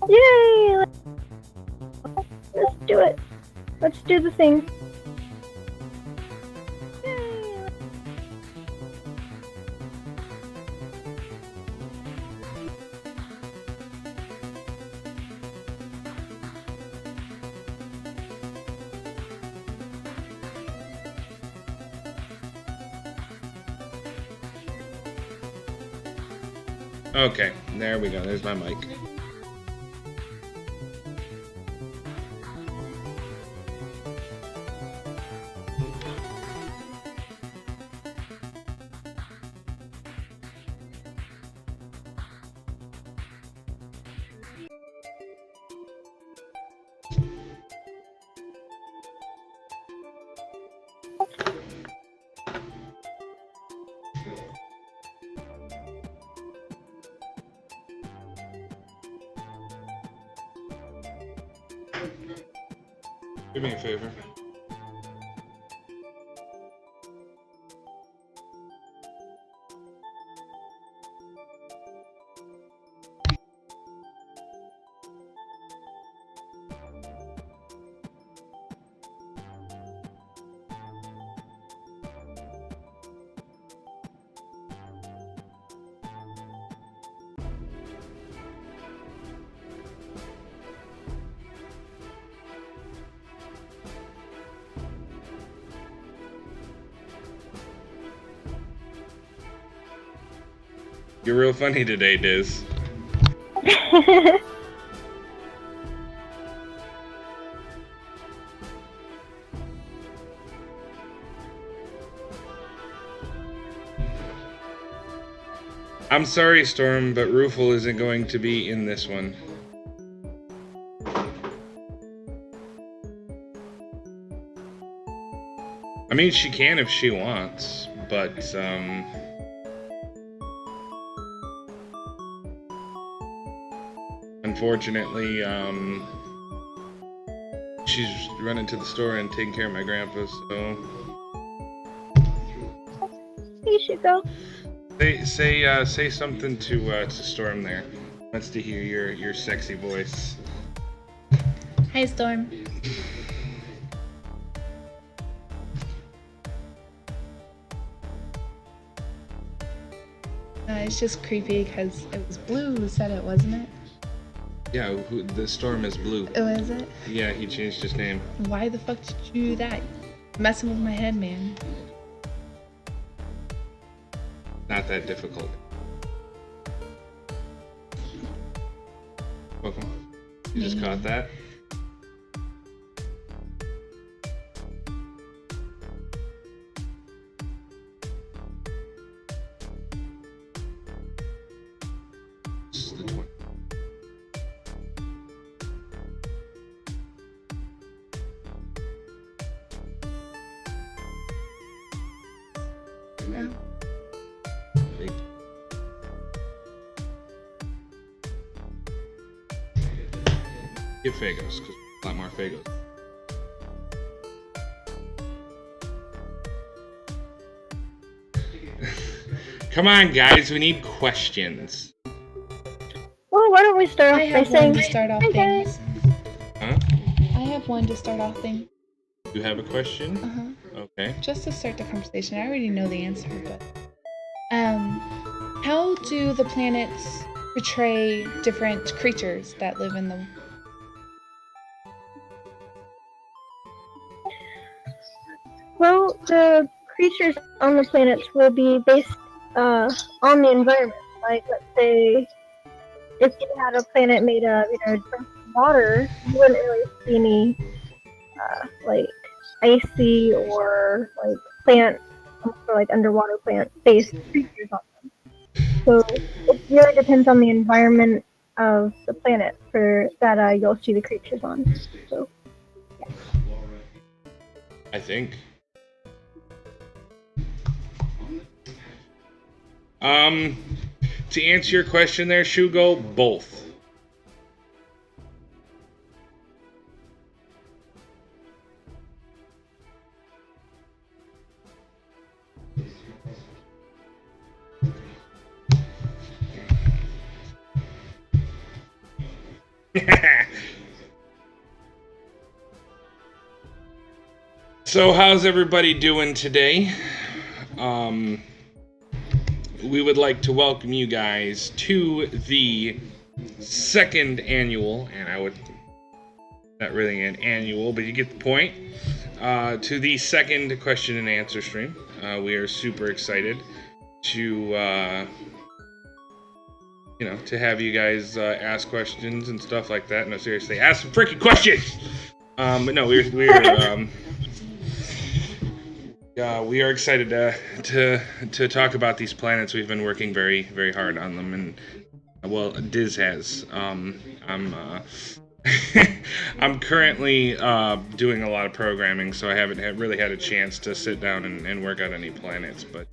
Yay! Let's do it. Let's do the thing. Yay! Okay, there we go. There's my mic. Do me a favor. You're real funny today, Diz. I'm sorry, Storm, but Rufel isn't going to be in this one. I mean, she can if she wants, but, unfortunately, she's running to the store and taking care of my grandpa, so... You should go. Say something to Storm there. Wants to hear your sexy voice. Hi, Storm. It's just creepy because it was Blue who said it, wasn't it? Yeah, the Storm is Blue. Oh, is it? Yeah, he changed his name. Why the fuck did you do that? Messing with my head, man. Not that difficult. Welcome. You just caught that? This is the 20. Yeah. Big. Get Fagos, because a lot more Fagos. Come on, guys, we need questions. Well, why don't we start off I by have saying one to start off hi, things. Huh? I have one to start off things. You have a question? Okay. Just to start the conversation, I already know the answer, but how do the planets portray different creatures that live in them? Well, the creatures on the planets will be based on the environment. Like, let's say, if you had a planet made of, drinking water, you wouldn't really see any, like, icy or, like, plant, or, like, underwater plant-based creatures on them. So, it really depends on the environment of the planet for that you'll see the creatures on. So, I think. To answer your question there, Shugo, both. So how's everybody doing today? We would like to welcome you guys to the second annual, and I would, not really an annual, but you get the point, to the second question and answer stream. We are super excited to, to have you guys ask questions and stuff like that. No, seriously, ask some freaking questions! But no, we are excited to talk about these planets. We've been working very, very hard on them, and well, Diz has. I'm currently doing a lot of programming, so I haven't really had a chance to sit down and work on any planets. But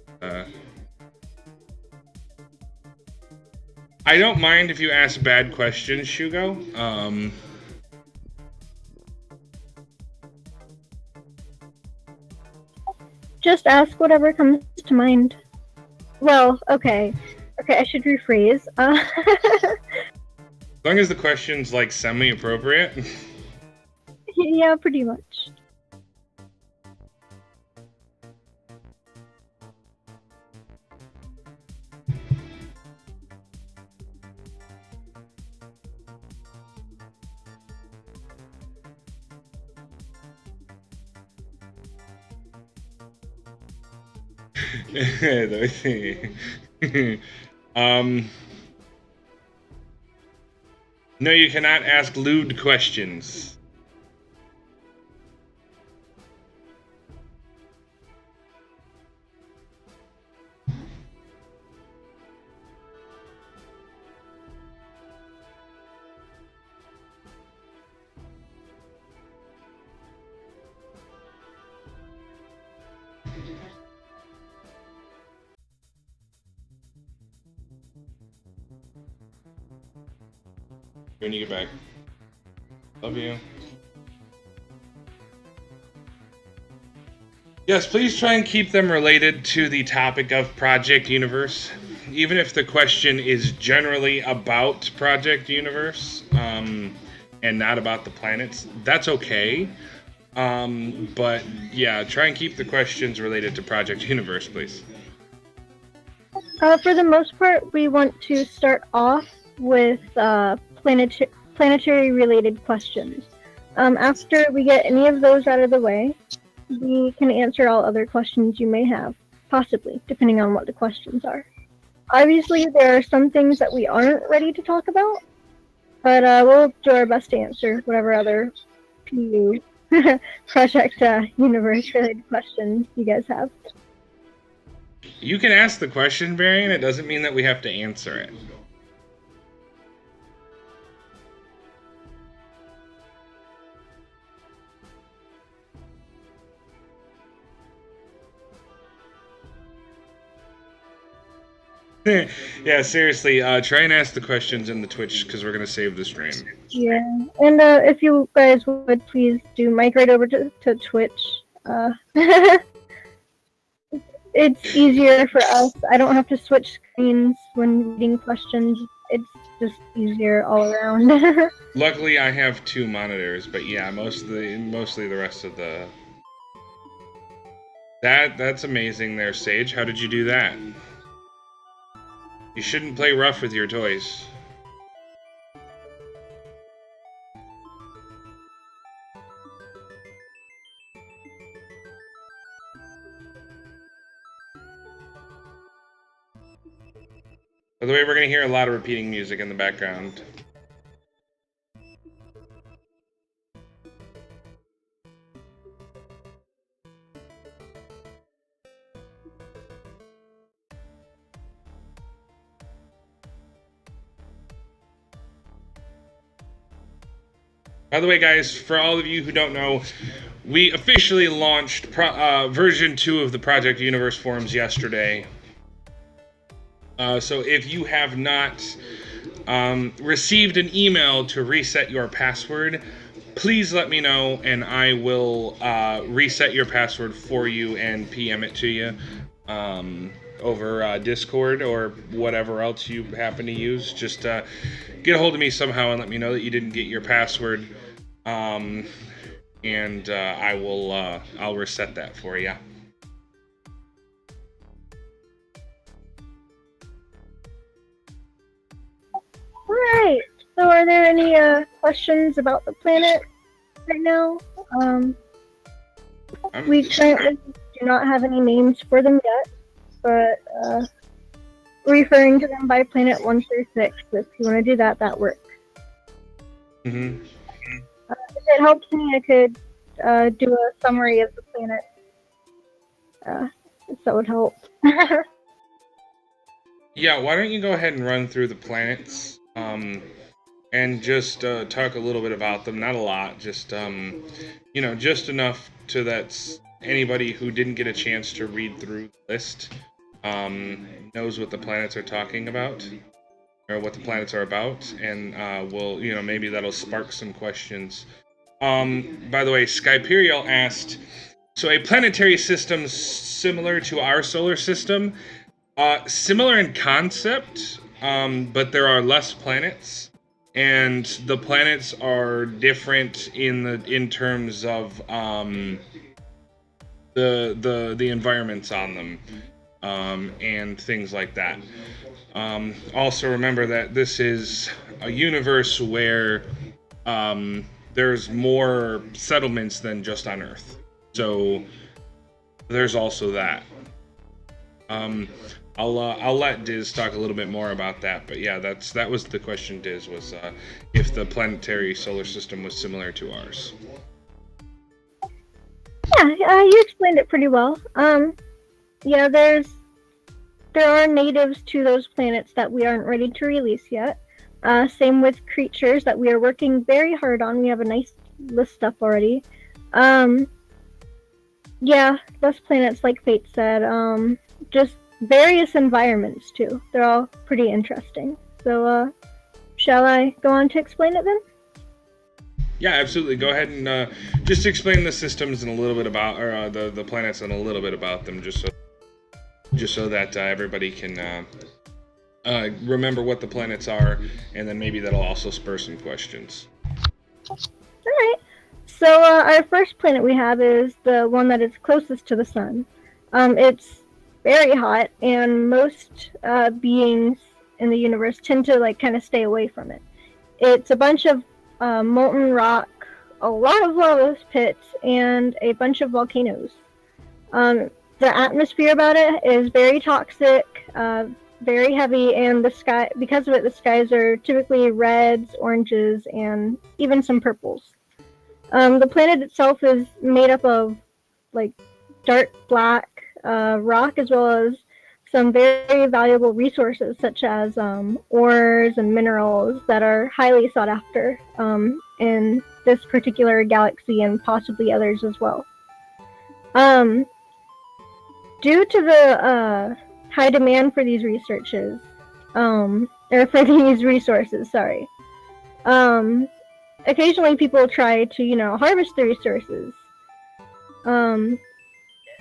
I don't mind if you ask bad questions, Shugo. Just ask whatever comes to mind. Well, okay, I should rephrase. As long as the question's like semi-appropriate. Yeah, pretty much. No, you cannot ask lewd questions. When you get back. Love you. Yes, please try and keep them related to the topic of Project Universe. Even if the question is generally about Project Universe, and not about the planets, that's okay. But yeah, try and keep the questions related to Project Universe, please. For the most part, we want to start off with planetary related questions. After we get any of those out of the way, we can answer all other questions you may have, possibly, depending on what the questions are. Obviously, there are some things that we aren't ready to talk about, but we'll do our best to answer whatever other PU Project Universe related questions you guys have. You can ask the question, Varian. It doesn't mean that we have to answer it. Yeah, seriously, try and ask the questions in the Twitch, because we're going to save the stream. Yeah, and if you guys would please do migrate over to Twitch. It's easier for us. I don't have to switch screens when reading questions. It's just easier all around. Luckily, I have 2 monitors, but yeah, mostly the rest of the... That's amazing there, Sage. How did you do that? You shouldn't play rough with your toys. By the way, we're going to hear a lot of repeating music in the background. By the way, guys, for all of you who don't know, we officially launched version 2 of the Project Universe forums yesterday. So if you have not received an email to reset your password, please let me know, and I will reset your password for you and PM it to you over Discord or whatever else you happen to use. Just get a hold of me somehow and let me know that you didn't get your password, and I'll reset that for you. Alright, so are there any questions about the planet right now? We currently do not have any names for them yet, but referring to them by planet 1 through 6, if you want to do that, that works. Mm-hmm. If it helps me, I could do a summary of the planet. If that would help. Yeah, why don't you go ahead and run through the planets, and just talk a little bit about them. Not a lot, just just enough to that anybody who didn't get a chance to read through the list knows what the planets are talking about, or what the planets are about, and maybe that'll spark some questions. By the way, Skyperial asked, so a planetary system similar to our solar system, similar in concept, but there are less planets, and the planets are different in terms of the environments on them, and things like that. Also remember that this is a universe where there's more settlements than just on Earth. So there's also that. I'll let Diz talk a little bit more about that, but yeah, that was the question. Diz was if the planetary solar system was similar to ours. Yeah, you explained it pretty well. Yeah, there are natives to those planets that we aren't ready to release yet. Same with creatures that we are working very hard on. We have a nice list up already. Yeah, those planets, like Fate said, just various environments too. They're all pretty interesting. So, shall I go on to explain it then? Yeah, absolutely. Go ahead and just explain the systems and a little bit about, or the planets and a little bit about them, just so that everybody can remember what the planets are, and then maybe that'll also spur some questions. All right. So our first planet we have is the one that is closest to the sun. It's very hot, and most beings in the universe tend to kind of stay away from it. It's a bunch of molten rock, a lot of lava pits, and a bunch of volcanoes. The atmosphere about it is very toxic, very heavy, and because of it, the skies are typically reds, oranges, and even some purples. The planet itself is made up of dark black rock, as well as some very valuable resources such as ores and minerals that are highly sought after in this particular galaxy and possibly others as well. Due to the high demand for these resources, sorry. Occasionally people try to, harvest the resources.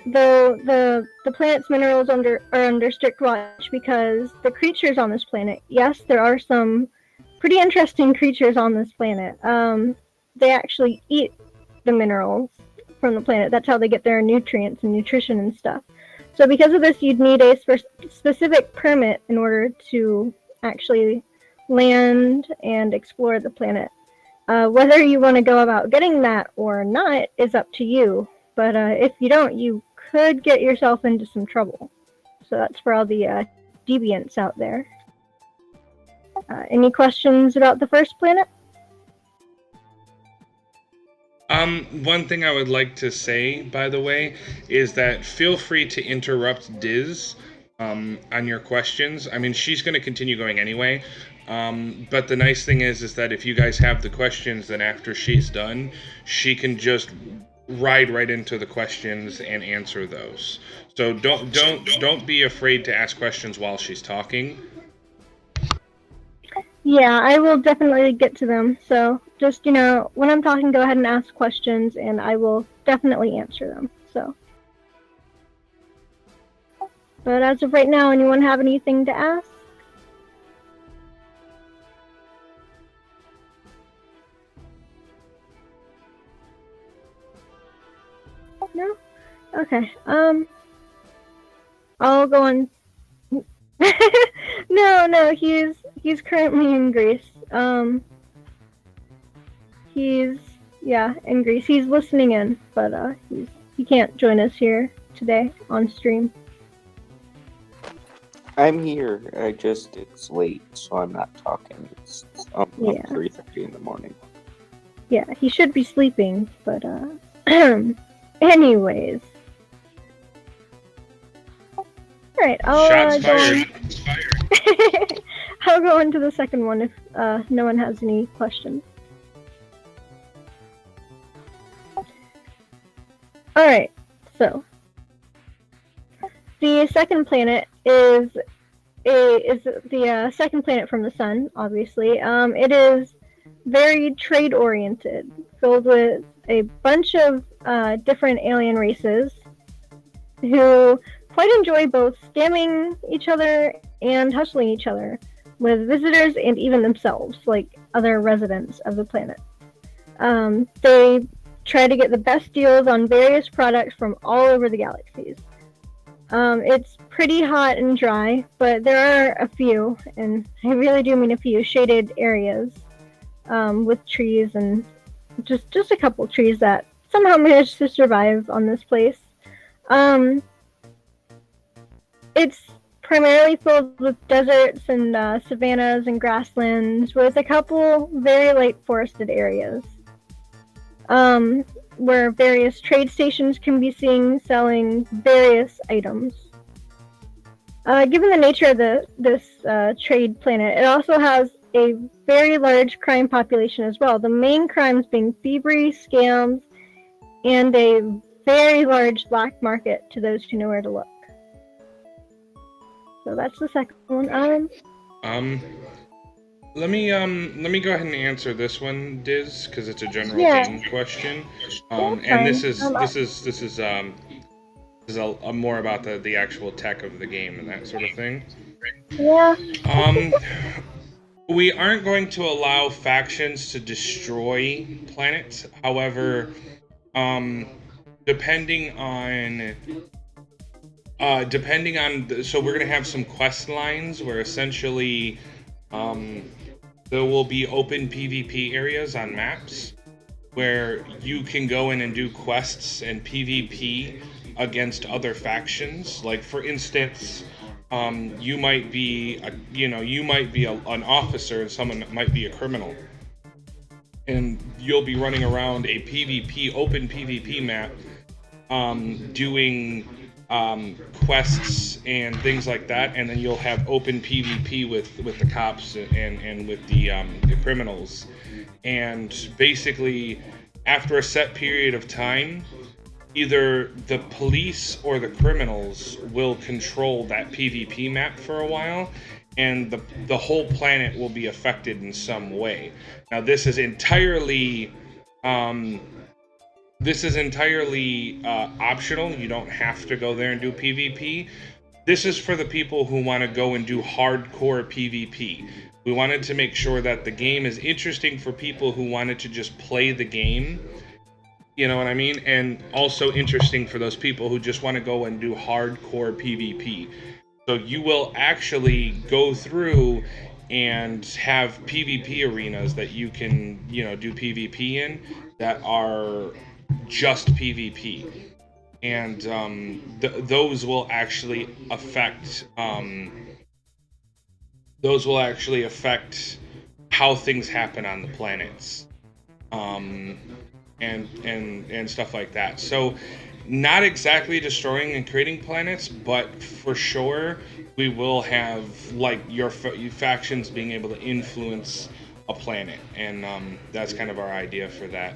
Though the planet's minerals are under strict watch because the creatures on this planet, yes, there are some pretty interesting creatures on this planet. They actually eat the minerals from the planet. That's how they get their nutrients and nutrition and stuff. So because of this, you'd need a specific permit in order to actually land and explore the planet. Whether you want to go about getting that or not is up to you. But if you don't, you could get yourself into some trouble. So that's for all the deviants out there. Any questions about the first planet? One thing I would like to say, by the way, is that feel free to interrupt Diz on your questions. I mean, she's going to continue going anyway. But the nice thing is that if you guys have the questions, then after she's done, she can just ride right into the questions and answer those. So don't be afraid to ask questions while she's talking. Yeah, I will definitely get to them. So just, when I'm talking, go ahead and ask questions, and I will definitely answer them. So, but as of right now, anyone have anything to ask? No? Okay. I'll go on. No, he's currently in Greece. He's in Greece. He's listening in, but he can't join us here today on stream. I'm here. It's late, so I'm not talking. It's Yeah. 3:30 in the morning. Yeah, he should be sleeping, but anyways. Alright, Shots fired. I'll go into the second one if no one has any questions. Alright, so the second planet is the second planet from the sun, obviously. It is very trade oriented, filled with a bunch of different alien races who quite enjoy both scamming each other and hustling each other with visitors and even themselves, like other residents of the planet. They try to get the best deals on various products from all over the galaxies. It's pretty hot and dry, but there are a few, and I really do mean a few, shaded areas with trees and just a couple trees that somehow managed to survive on this place. It's primarily filled with deserts and savannas and grasslands with a couple very light forested areas. Where various trade stations can be seen selling various items. Given the nature of this trade planet, it also has a very large crime population as well. The main crimes being thievery, scams, and a very large black market to those who know where to look. So that's the second one. Let me go ahead and answer this one, Diz, because it's a general game question. And this is more about the actual tech of the game and that sort of thing. Yeah. We aren't going to allow factions to destroy planets. However, depending on so we're gonna have some quest lines where essentially there will be open PvP areas on maps where you can go in and do quests and PvP against other factions. Like for instance, you might be an officer and someone might be a criminal, and you'll be running around a open PvP map, doing quests and things like that, and then you'll have open PvP with the cops and with the criminals. And basically, after a set period of time, either the police or the criminals will control that PvP map for a while, and the whole planet will be affected in some way. Now, this is entirely optional. You don't have to go there and do PvP. This is for the people who want to go and do hardcore PvP. We wanted to make sure that the game is interesting for people who wanted to just play the game. You know what I mean? And also interesting for those people who just want to go and do hardcore PvP. So you will actually go through and have PvP arenas that you can, do PvP in that are just PvP. And those will actually affect how things happen on the planets. And stuff like that. So not exactly destroying and creating planets, but for sure we will have like your factions being able to influence a planet, and that's kind of our idea for that.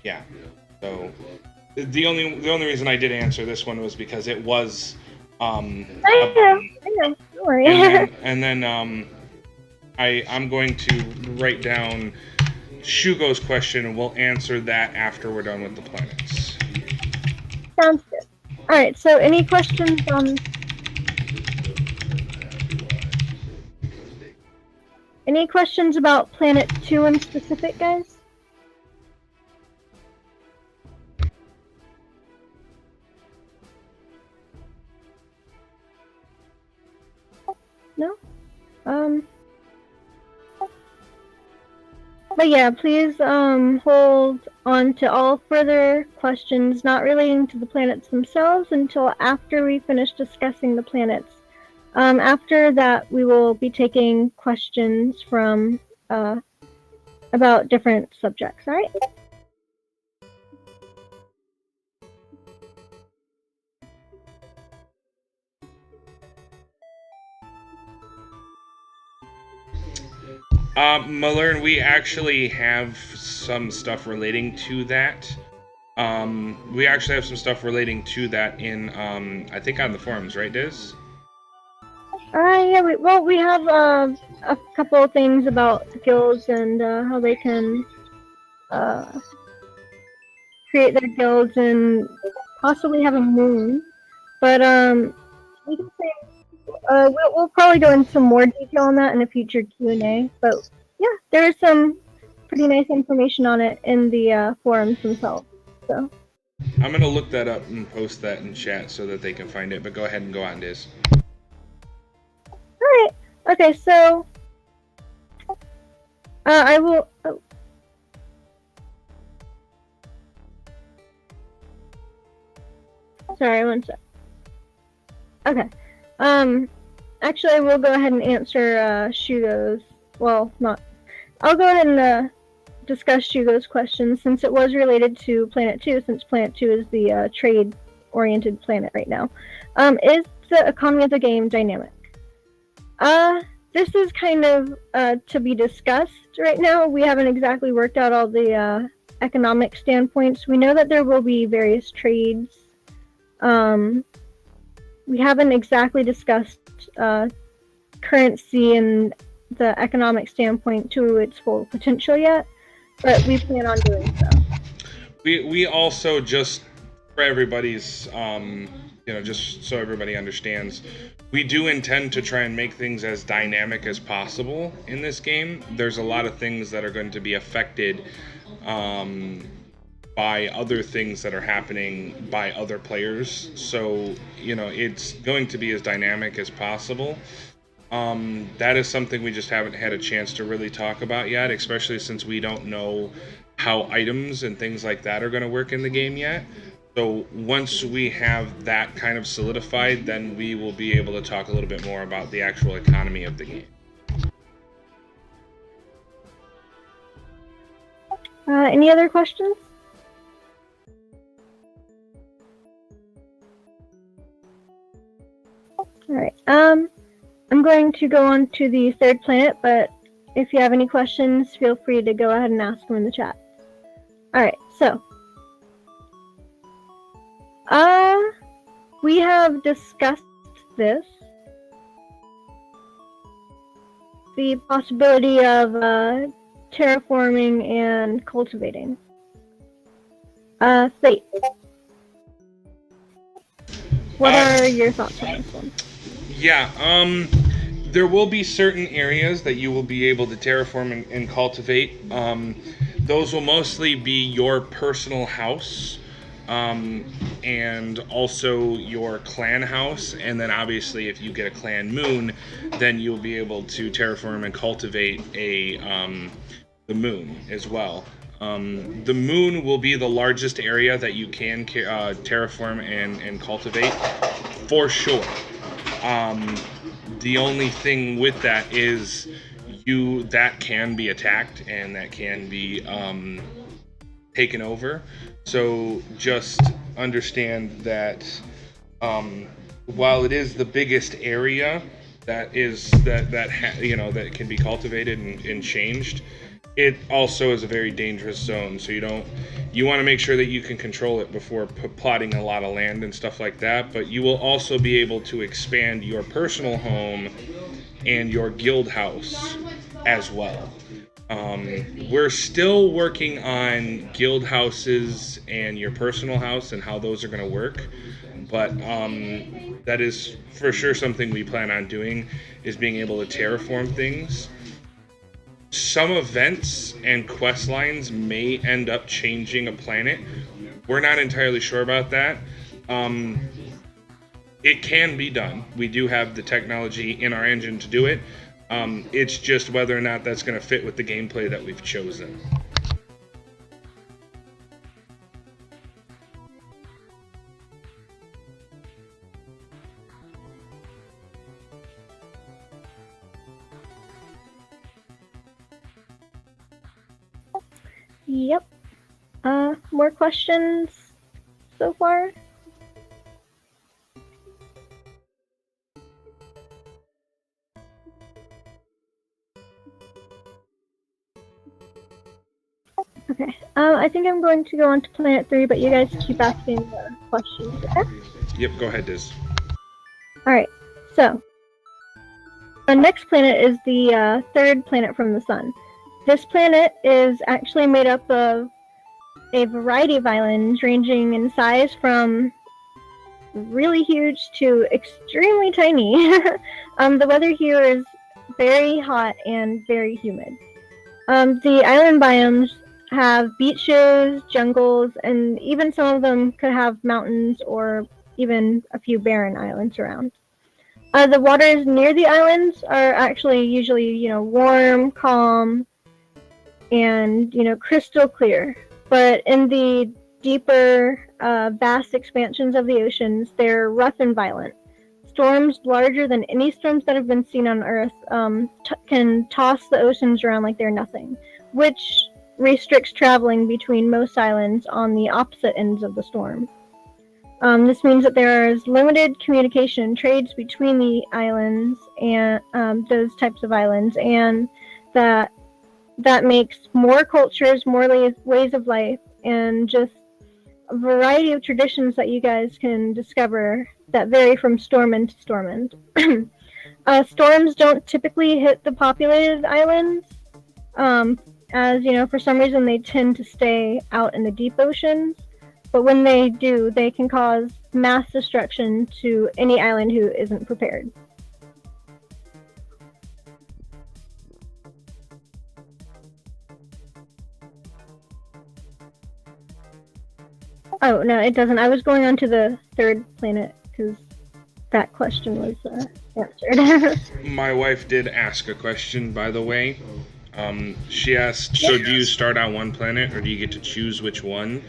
Yeah. So the only reason I did answer this one was because it was I know. Don't worry. and then I'm going to write down Shugo's question, and we'll answer that after we're done with the planets. Sounds good. Alright, so any questions on... Any questions about Planet 2 in specific, guys? No? But yeah, please hold on to all further questions not relating to the planets themselves until after we finish discussing the planets. After that, we will be taking questions from about different subjects. All right. Malern, we actually have some stuff relating to that. We actually have some stuff relating to that in, I think on the forums, right, Diz? Yeah, we have a couple of things about guilds and how they can create their guilds and possibly have a moon. But we can say we'll probably go into some more detail on that in a future Q&A. But yeah, there is some pretty nice information on it in the forums themselves. So I'm gonna look that up and post that in chat so that they can find it. But go ahead and go on, Diz. all right, okay, so I will. Oh. Sorry, one sec. Okay. Actually, I will go ahead and answer Shugo's. Well, not. I'll go ahead and discuss Shugo's question since it was related to Planet 2, since Planet 2 is the trade-oriented planet right now. Is the economy of the game dynamic? This is kind of to be discussed right now. We haven't exactly worked out all the economic standpoints. We know that there will be various trades. We haven't exactly discussed currency and the economic standpoint to its full potential yet, but we plan on doing so. We also, just for everybody's, just so everybody understands, we do intend to try and make things as dynamic as possible in this game. There's a lot of things that are going to be affected by other things that are happening by other players. So, it's going to be as dynamic as possible. That is something we just haven't had a chance to really talk about yet, especially since we don't know how items and things like that are going to work in the game yet. So once we have that kind of solidified, then we will be able to talk a little bit more about the actual economy of the game. Any other questions? Alright, I'm going to go on to the third planet, but if you have any questions, feel free to go ahead and ask them in the chat. Alright, so we have discussed this. The possibility of terraforming and cultivating. Fate. What are your thoughts on this one? Yeah, there will be certain areas that you will be able to terraform and cultivate. Those will mostly be your personal house, and also your clan house, and then obviously if you get a clan moon, then you'll be able to terraform and cultivate the moon as well. The moon will be the largest area that you can terraform and cultivate, for sure. The only thing with that is that can be attacked and that can be taken over. So just understand that while it is the biggest area that can be cultivated and changed, it also is a very dangerous zone. So you want to make sure that you can control it before plotting a lot of land and stuff like that. But you will also be able to expand your personal home and your guild house as well. We're still working on guild houses and your personal house and how those are going to work, but that is for sure something we plan on doing, is being able to terraform things. Some events and quest lines may end up changing a planet. We're not entirely sure about that. It can be done. We do have the technology in our engine to do it. It's just whether or not that's going to fit with the gameplay that we've chosen. Yep. More questions so far? Okay. I think I'm going to go on to Planet 3, but you guys keep asking the questions, okay? Yep, go ahead, Diz. Alright, so the next planet is the third planet from the sun. This planet is actually made up of a variety of islands ranging in size from really huge to extremely tiny. The weather here is very hot and very humid. The island biomes have beaches, jungles, and even some of them could have mountains or even a few barren islands around. The waters near the islands are actually usually, warm, calm, and, crystal clear. But in the deeper, vast expansions of the oceans, they're rough and violent. Storms larger than any storms that have been seen on Earth can toss the oceans around like they're nothing, which restricts traveling between most islands on the opposite ends of the storm. This means that there is limited communication and trades between the islands and those types of islands, and that makes more cultures, more ways of life, and just a variety of traditions that you guys can discover that vary from storm end to storm end. Storms don't typically hit the populated islands, as for some reason they tend to stay out in the deep oceans. But when they do, they can cause mass destruction to any island who isn't prepared. Oh, no, it doesn't. I was going on to the third planet because that question was answered. My wife did ask a question, by the way. She asked, so do you start on one planet or do you get to choose which one?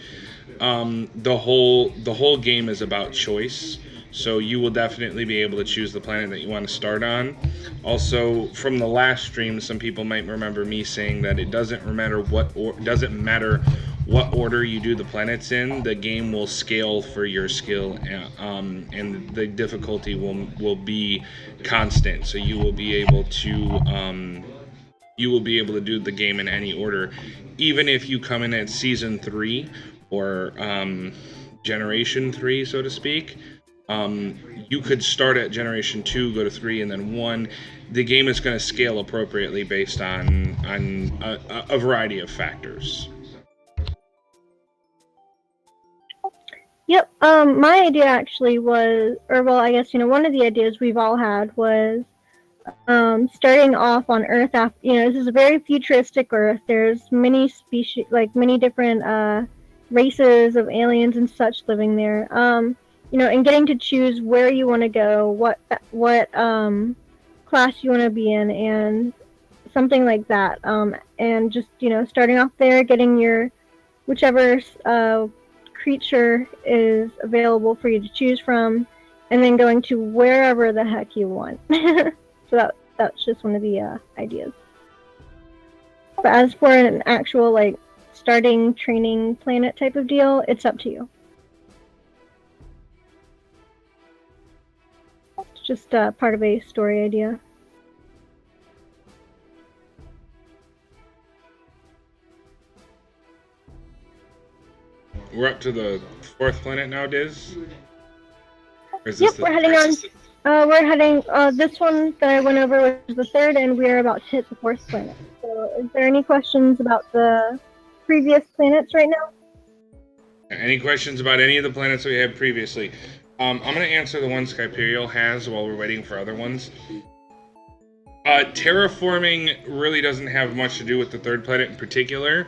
The whole game is about choice, so you will definitely be able to choose the planet that you want to start on. Also, from the last stream, some people might remember me saying that it doesn't matter what order you do the planets in. The game will scale for your skill, and the difficulty will be constant. So you will be able to do the game in any order, even if you come in at season 3 or generation 3, so to speak. You could start at generation 2, go to 3, and then 1. The game is going to scale appropriately based on a variety of factors. Yep. My idea actually was, I guess, one of the ideas we've all had was starting off on Earth after, this is a very futuristic Earth. There's many species, like many different races of aliens and such living there. And getting to choose where you want to go, what class you want to be in, and something like that. And just, starting off there, getting your whichever creature is available for you to choose from, and then going to wherever the heck you want. So that's just one of the ideas. But as for an actual starting training planet type of deal, it's up to you. It's just part of a story idea. We're up to the 4th planet now, Diz? Yep, we're heading on. This one that I went over was the 3rd, and we are about to hit the 4th planet. So is there any questions about the previous planets right now? Any questions about any of the planets that we had previously? I'm going to answer the one Skyperial has while we're waiting for other ones. Terraforming really doesn't have much to do with the 3rd planet in particular,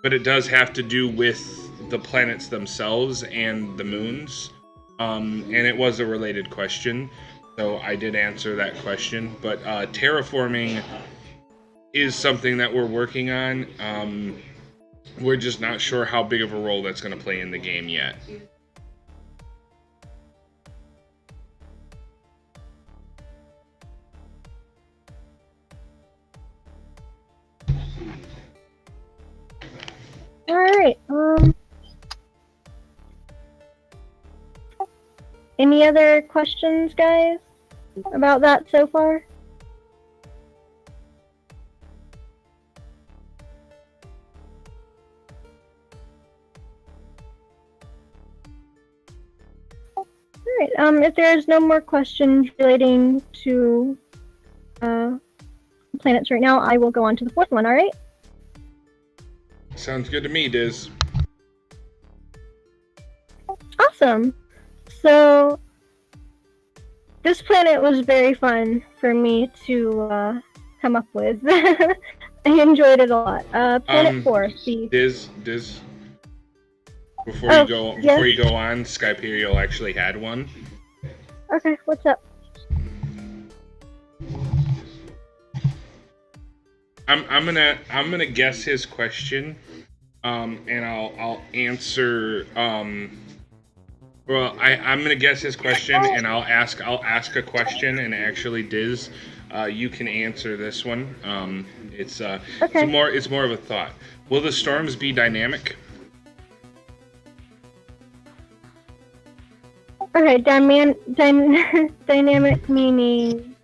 but it does have to do with the planets themselves and the moons. and it was a related question, so I did answer that question. But terraforming is something that we're working on. We're just not sure how big of a role that's going to play in the game yet. All right. Any other questions, guys, about that so far? All right. If there's no more questions relating to planets right now, I will go on to the fourth one. All right. Sounds good to me, Diz. Awesome. So this planet was very fun for me to come up with. I enjoyed it a lot. Planet 4. Diz. Before Oh, you go on, Skyperial actually had one. Okay, what's up? I'm gonna guess his question, and I'll answer. Well, I'm gonna guess his question, and I'll ask a question, and actually, Diz, you can answer this one. It's more of a thought. Will the storms be dynamic? Okay, dynamic meaning.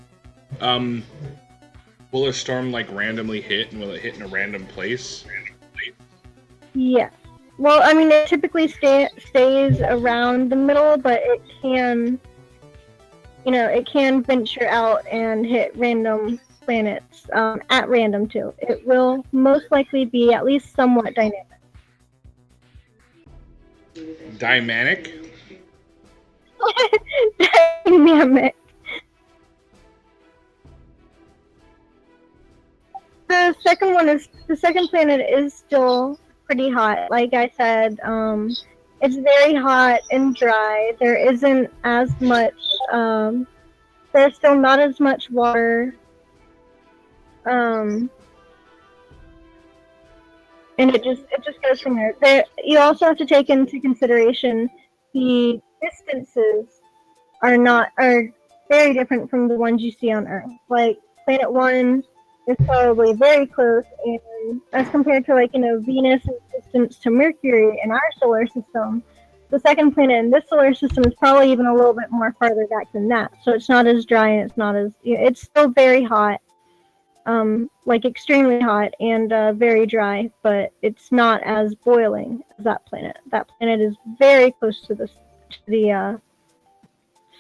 Will a storm like randomly hit, and will it hit in a random place? Yeah. Well, I mean, it typically stays around the middle, but it can, it can venture out and hit random planets at random too. It will most likely be at least somewhat dynamic. Dynamic? Dynamic. The second planet is still pretty hot. Like I said, it's very hot and dry. There isn't as much. There's still not as much water. And it just goes from there. You also have to take into consideration the distances are very different from the ones you see on Earth. Like Planet 1 is probably very close, and as compared to Venus' distance to Mercury in our solar system, the second planet in this solar system is probably even a little bit more farther back than that. So it's not as dry, and it's still very hot, extremely hot and very dry, but it's not as boiling as that planet. That planet is very close to the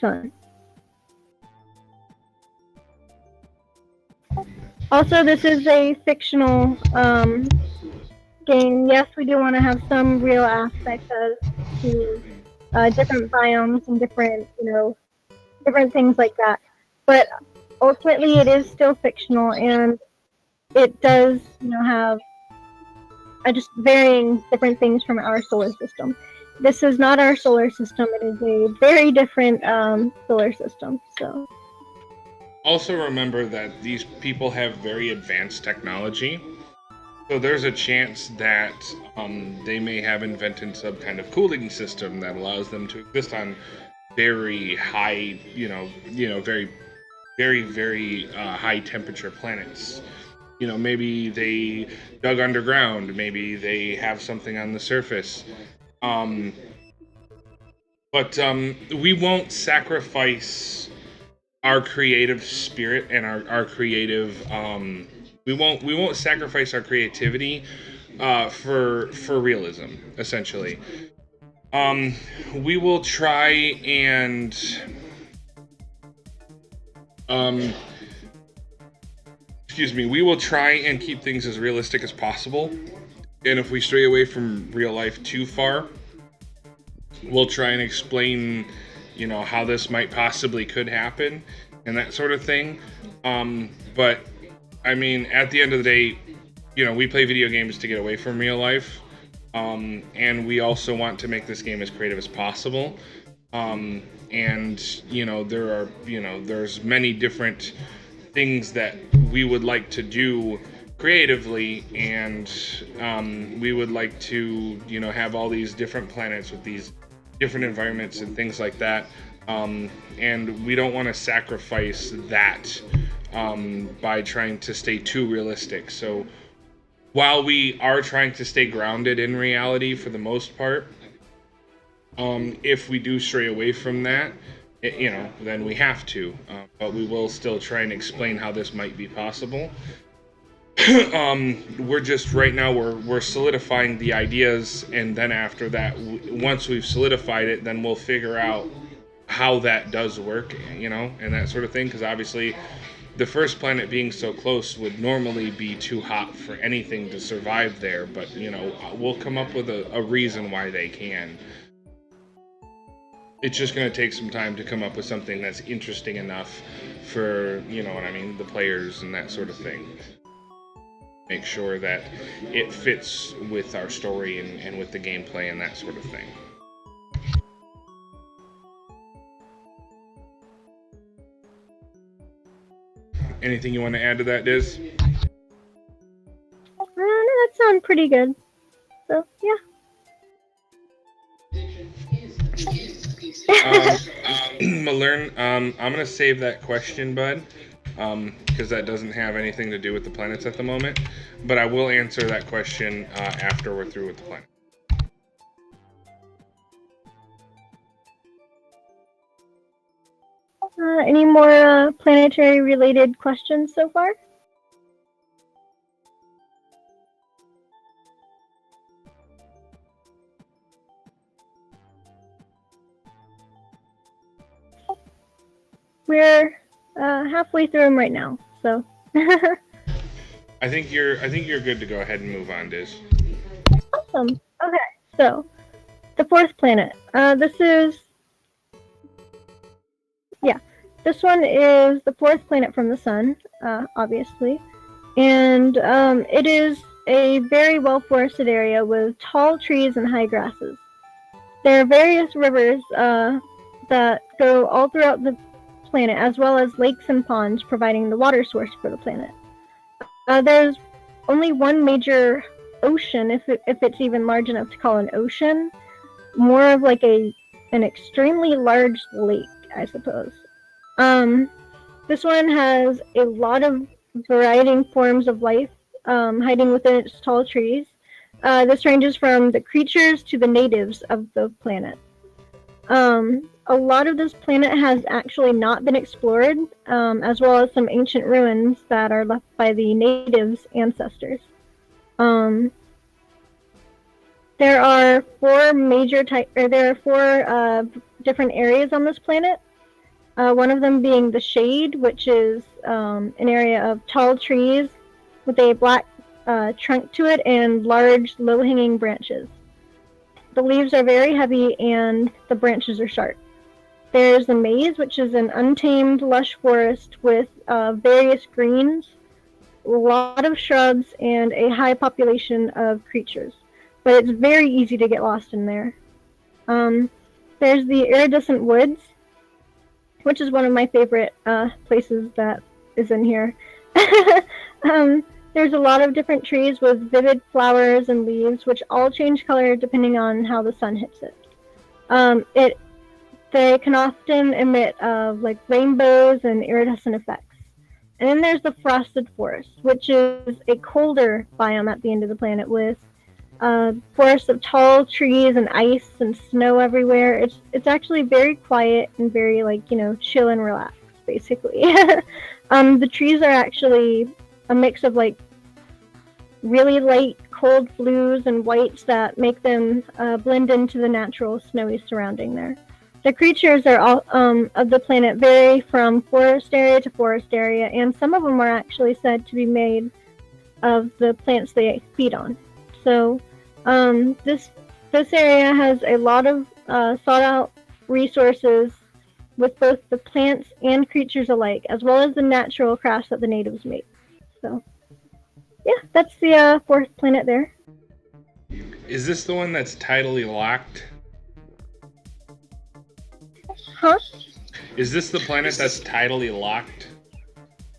sun. Also, this is a fictional game. Yes, we do want to have some real aspects to different biomes and different things like that. But ultimately, it is still fictional, and it does, have just varying different things from our solar system. This is not our solar system. It is a very different solar system. So. Also remember that these people have very advanced technology, so there's a chance that they may have invented some kind of cooling system that allows them to exist on very high, very, very, very high temperature planets. Maybe they dug underground, maybe they have something on the surface. But we won't sacrifice our creative spirit and our creative we won't sacrifice our creativity for realism, essentially. We will try and we will try and keep things as realistic as possible, and if we stray away from real life too far, we'll try and explain how this might possibly could happen and that sort of thing. But I mean, at the end of the day, we play video games to get away from real life. And we also want to make this game as creative as possible. And there are there's many different things that we would like to do creatively, and we would like to have all these different planets with these different environments and things like that, and we don't want to sacrifice that by trying to stay too realistic. So while we are trying to stay grounded in reality for the most part, if we do stray away from that, then we have to. But we will still try and explain how this might be possible. We're just right now we're solidifying the ideas, and then after that, once we've solidified it, then we'll figure out how that does work, and that sort of thing. Because obviously, the first planet being so close would normally be too hot for anything to survive there. But we'll come up with a reason why they can. It's just going to take some time to come up with something that's interesting enough for, the players and that sort of thing. Make sure that it fits with our story and with the gameplay and that sort of thing. Anything you want to add to that, Diz? No, that sounds pretty good. So, yeah. Malern, I'm gonna save that question, bud, because that doesn't have anything to do with the planets at the moment. But I will answer that question after we're through with the planet. Any more planetary related questions so far? We're halfway through them right now, so. I think you're good to go ahead and move on, Diz. Awesome. Okay, so the fourth planet. This one is the fourth planet from the sun, obviously, and it is a very well forested area with tall trees and high grasses. There are various rivers that go all throughout the planet, as well as lakes and ponds providing the water source for the planet. There's only one major ocean, if it's even large enough to call an ocean, more of like an extremely large lake, I suppose. This one has a lot of varying forms of life hiding within its tall trees. This ranges from the creatures to the natives of the planet. A lot of this planet has actually not been explored, as well as some ancient ruins that are left by the natives' ancestors. There are four different areas on this planet. One of them being the Shade, which is an area of tall trees with a black trunk to it and large, low-hanging branches. The leaves are very heavy and the branches are sharp. There's the Maze, which is an untamed, lush forest with various greens, a lot of shrubs, and a high population of creatures. But it's very easy to get lost in there. There's the Iridescent Woods, which is one of my favorite places that is in here. There's a lot of different trees with vivid flowers and leaves, which all change color depending on how the sun hits it. They can often emit like rainbows and iridescent effects. And then there's the Frosted Forest, which is a colder biome at the end of the planet with forests of tall trees and ice and snow everywhere. It's actually very quiet and very chill and relaxed, basically. The trees are actually a mix of really light cold blues and whites that make them blend into the natural snowy surrounding there. The creatures are all of the planet vary from forest area to forest area, and some of them are actually said to be made of the plants they feed on. So this area has a lot of sought out resources with both the plants and creatures alike, as well as the natural crafts that the natives make. So yeah, that's the fourth planet there. Is this the one that's tidally locked? Is this the planet that's tidally locked?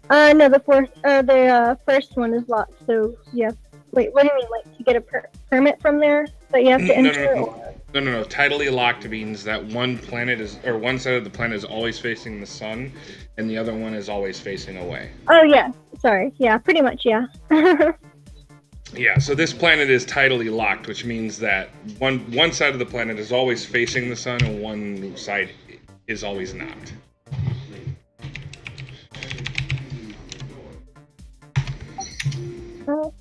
No, the first one is locked. So yeah. Wait, what do you mean? Like to get a permit from there that you have to No, enter? no. Tidally locked means that one side of the planet is always facing the sun, and the other one is always facing away. Oh yeah. Sorry. Yeah, pretty much. Yeah. Yeah. So this planet is tidally locked, which means that one side of the planet is always facing the sun, and one side is always not.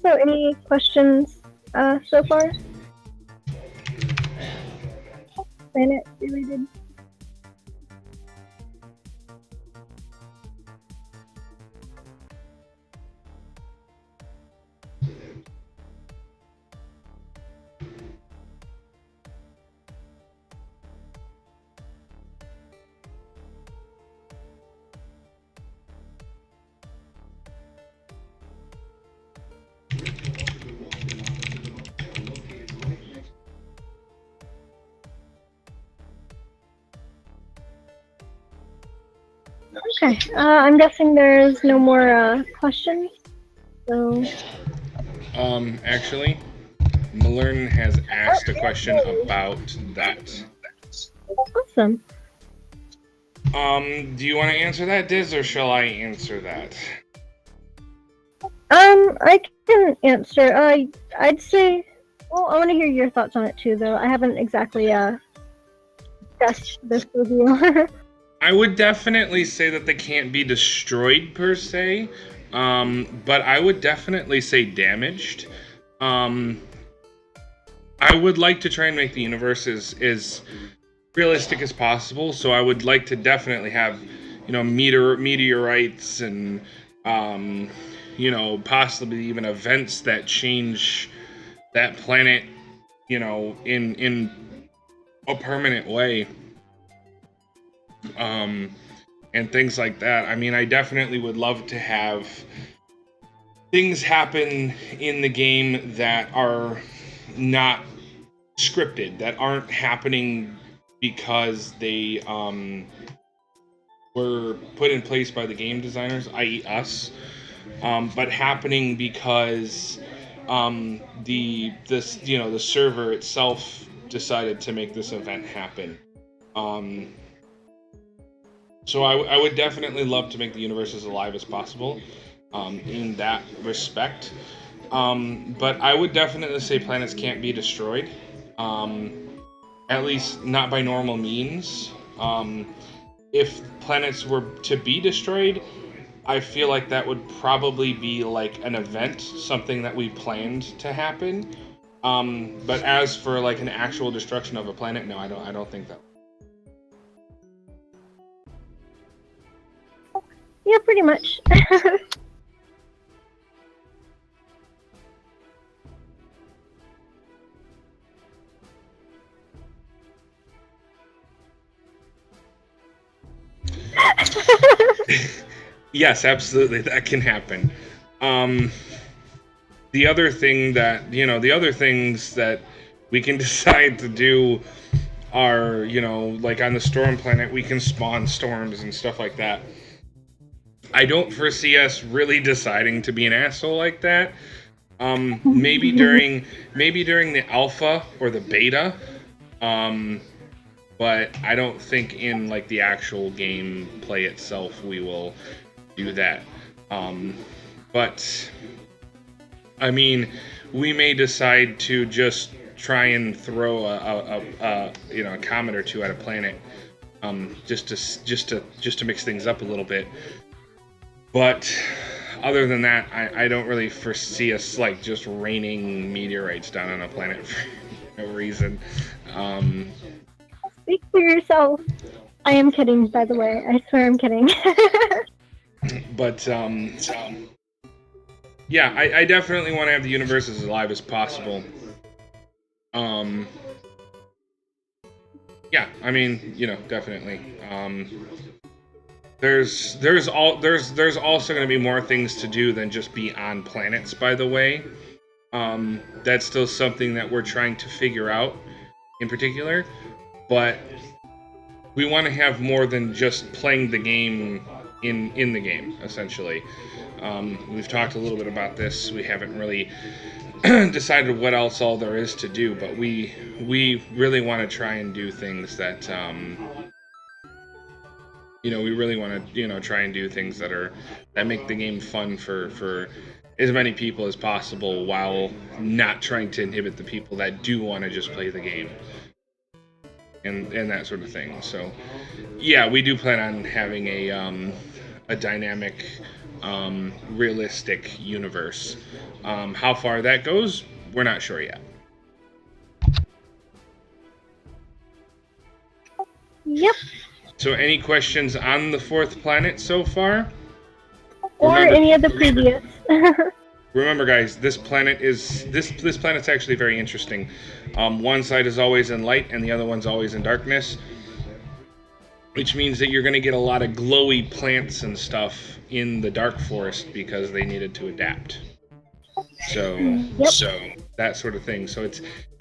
So, any questions so far? Planet related. Okay, I'm guessing there's no more questions. So, Actually, Malern has asked a question about that. awesome. Do you want to answer that, Diz, or shall I answer that? I can answer. I'd say. Well, I want to hear your thoughts on it too, though. I haven't exactly discussed this with you. I would definitely say that they can't be destroyed per se, but I would definitely say damaged. I would like to try and make the universe as realistic as possible, so I would like to definitely have, meteorites and, possibly even events that change that planet, in a permanent way. And things like that. I mean, I definitely would love to have things happen in the game that are not scripted, that aren't happening because they were put in place by the game designers, i.e. us, but happening because the server itself decided to make this event happen. So I would definitely love to make the universe as alive as possible in that respect. But I would definitely say planets can't be destroyed, at least not by normal means. If planets were to be destroyed, I feel like that would probably be like an event, something that we planned to happen. But as for like an actual destruction of a planet, no, I don't think that. Yeah, pretty much. Yes, absolutely, that can happen. The other thing that, the other things that we can decide to do are, like on the storm planet, we can spawn storms and stuff like that. I don't foresee us really deciding to be an asshole like that. Maybe during the alpha or the beta, but I don't think in like the actual game play itself we will do that. But I mean, we may decide to just try and throw a comet or two at a planet, just to mix things up a little bit. But other than that, I don't really foresee us like just raining meteorites down on a planet for no reason. Speak for yourself. I am kidding, by the way. I swear I'm kidding. But yeah, I definitely want to have the universe as alive as possible. Yeah, I mean, definitely. There's also going to be more things to do than just be on planets, by the way. That's still something that we're trying to figure out in particular. But we want to have more than just playing the game in the game, essentially. We've talked a little bit about this. We haven't really decided what else all there is to do, but we really want to try and do things that we really want to try and do things that make the game fun for as many people as possible, while not trying to inhibit the people that do want to just play the game and that sort of thing. So yeah, we do plan on having a dynamic, realistic universe. How far that goes, we're not sure yet. Yep. So any questions on the fourth planet so far? Or any of the previous. Remember, guys, this planet's actually very interesting. One side is always in light, and the other one's always in darkness, which means that you're going to get a lot of glowy plants and stuff in the dark forest because they needed to adapt. So that sort of thing. So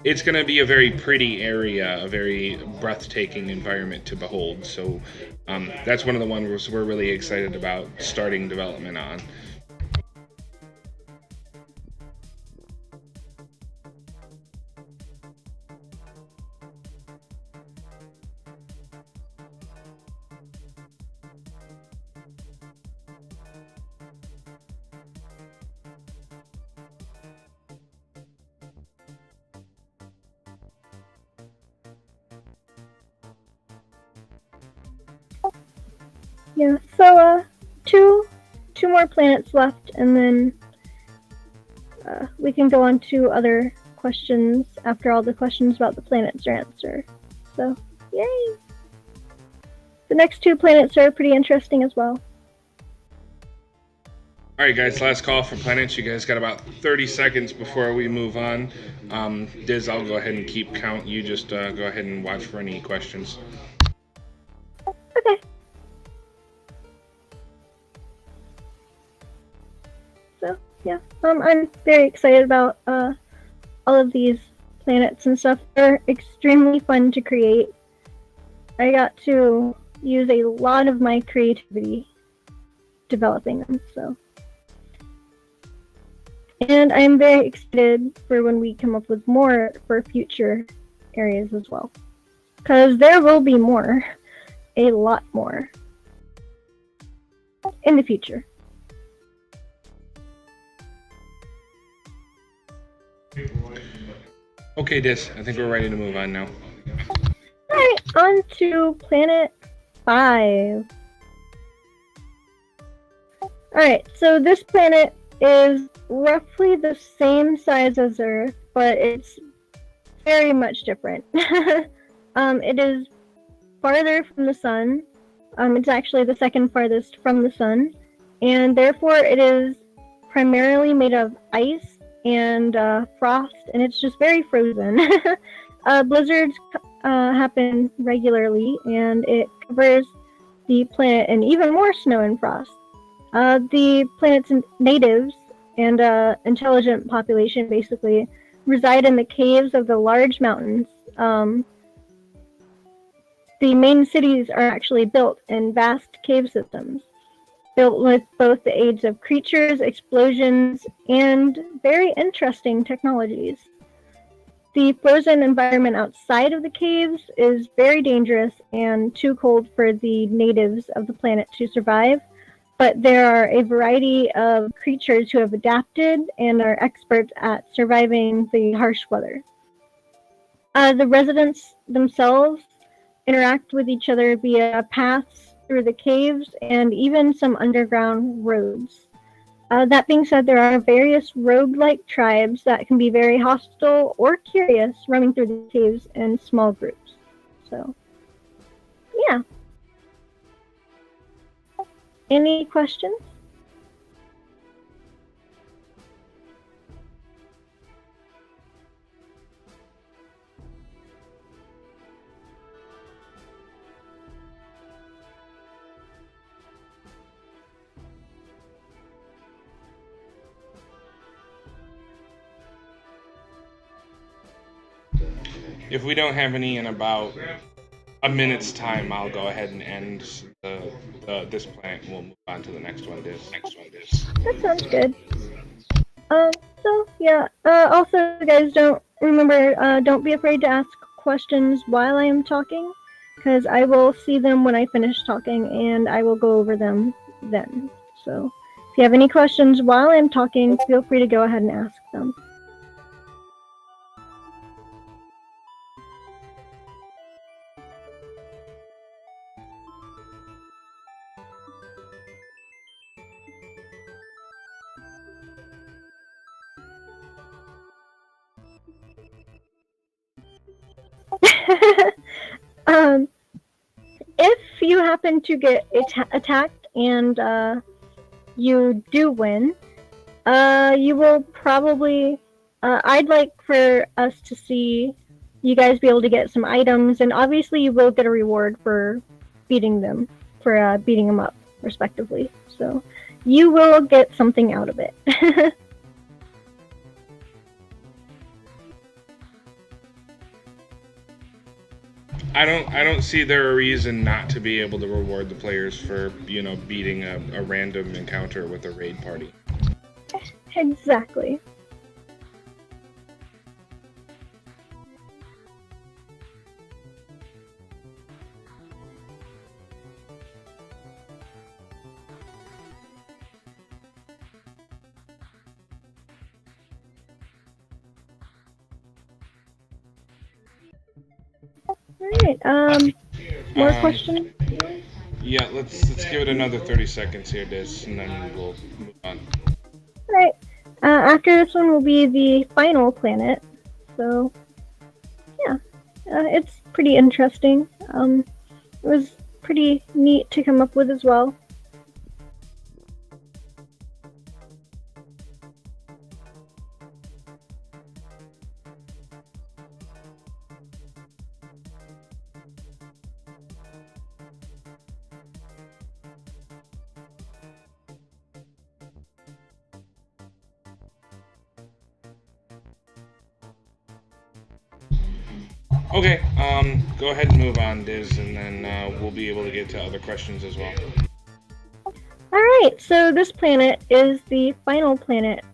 it's going to be a very pretty area, a very breathtaking environment to behold. So that's one of the ones we're really excited about starting development on. Yeah, so two more planets left, and then we can go on to other questions after all the questions about the planets are answered. So, yay! The next 2 planets are pretty interesting as well. Alright guys, last call for planets. You guys got about 30 seconds before we move on. Diz, I'll go ahead and keep count. You just go ahead and watch for any questions. Okay. So, yeah, I'm very excited about all of these planets and stuff. They're extremely fun to create. I got to use a lot of my creativity developing them, so. And I'm very excited for when we come up with more for future areas as well. Because there will be more. A lot more. In the future. Okay, Diz, I think we're ready to move on now. Alright, on to Planet 5. Alright, so this planet is roughly the same size as Earth, but it's very much different. It is farther from the sun. It's actually the second farthest from the sun, and therefore it is primarily made of ice and frost, and it's just very frozen. Blizzards happen regularly, and it covers the planet in even more snow and frost. The planet's natives and intelligent population basically reside in the caves of the large mountains. The main cities are actually built in vast cave systems, built with both the aids of creatures, explosions, and very interesting technologies. The frozen environment outside of the caves is very dangerous and too cold for the natives of the planet to survive, but there are a variety of creatures who have adapted and are experts at surviving the harsh weather. The residents themselves interact with each other via paths through the caves and even some underground roads. That being said, there are various rogue-like tribes that can be very hostile or curious, roaming through the caves in small groups. So, yeah. Any questions? If we don't have any in about a minute's time, I'll go ahead and end this planet, and we'll move on to the next one. That sounds good. So yeah. Also, guys, don't be afraid to ask questions while I am talking, because I will see them when I finish talking, and I will go over them then. So, if you have any questions while I'm talking, feel free to go ahead and ask them. um, if you happen to get attacked and you do win, you will probably. I'd like for us to see you guys be able to get some items, and obviously you will get a reward for beating them up, respectively. So you will get something out of it. I don't see there a reason not to be able to reward the players for beating a random encounter with a raid party. Exactly. Alright, more questions? Yeah, let's give it another 30 seconds here, Diz, and then we'll move on. Alright, after this one will be the final planet, so yeah, it's pretty interesting. It was pretty neat to come up with as well. Okay, go ahead and move on, Diz, and then we'll be able to get to other questions as well. Alright, so this planet is the final planet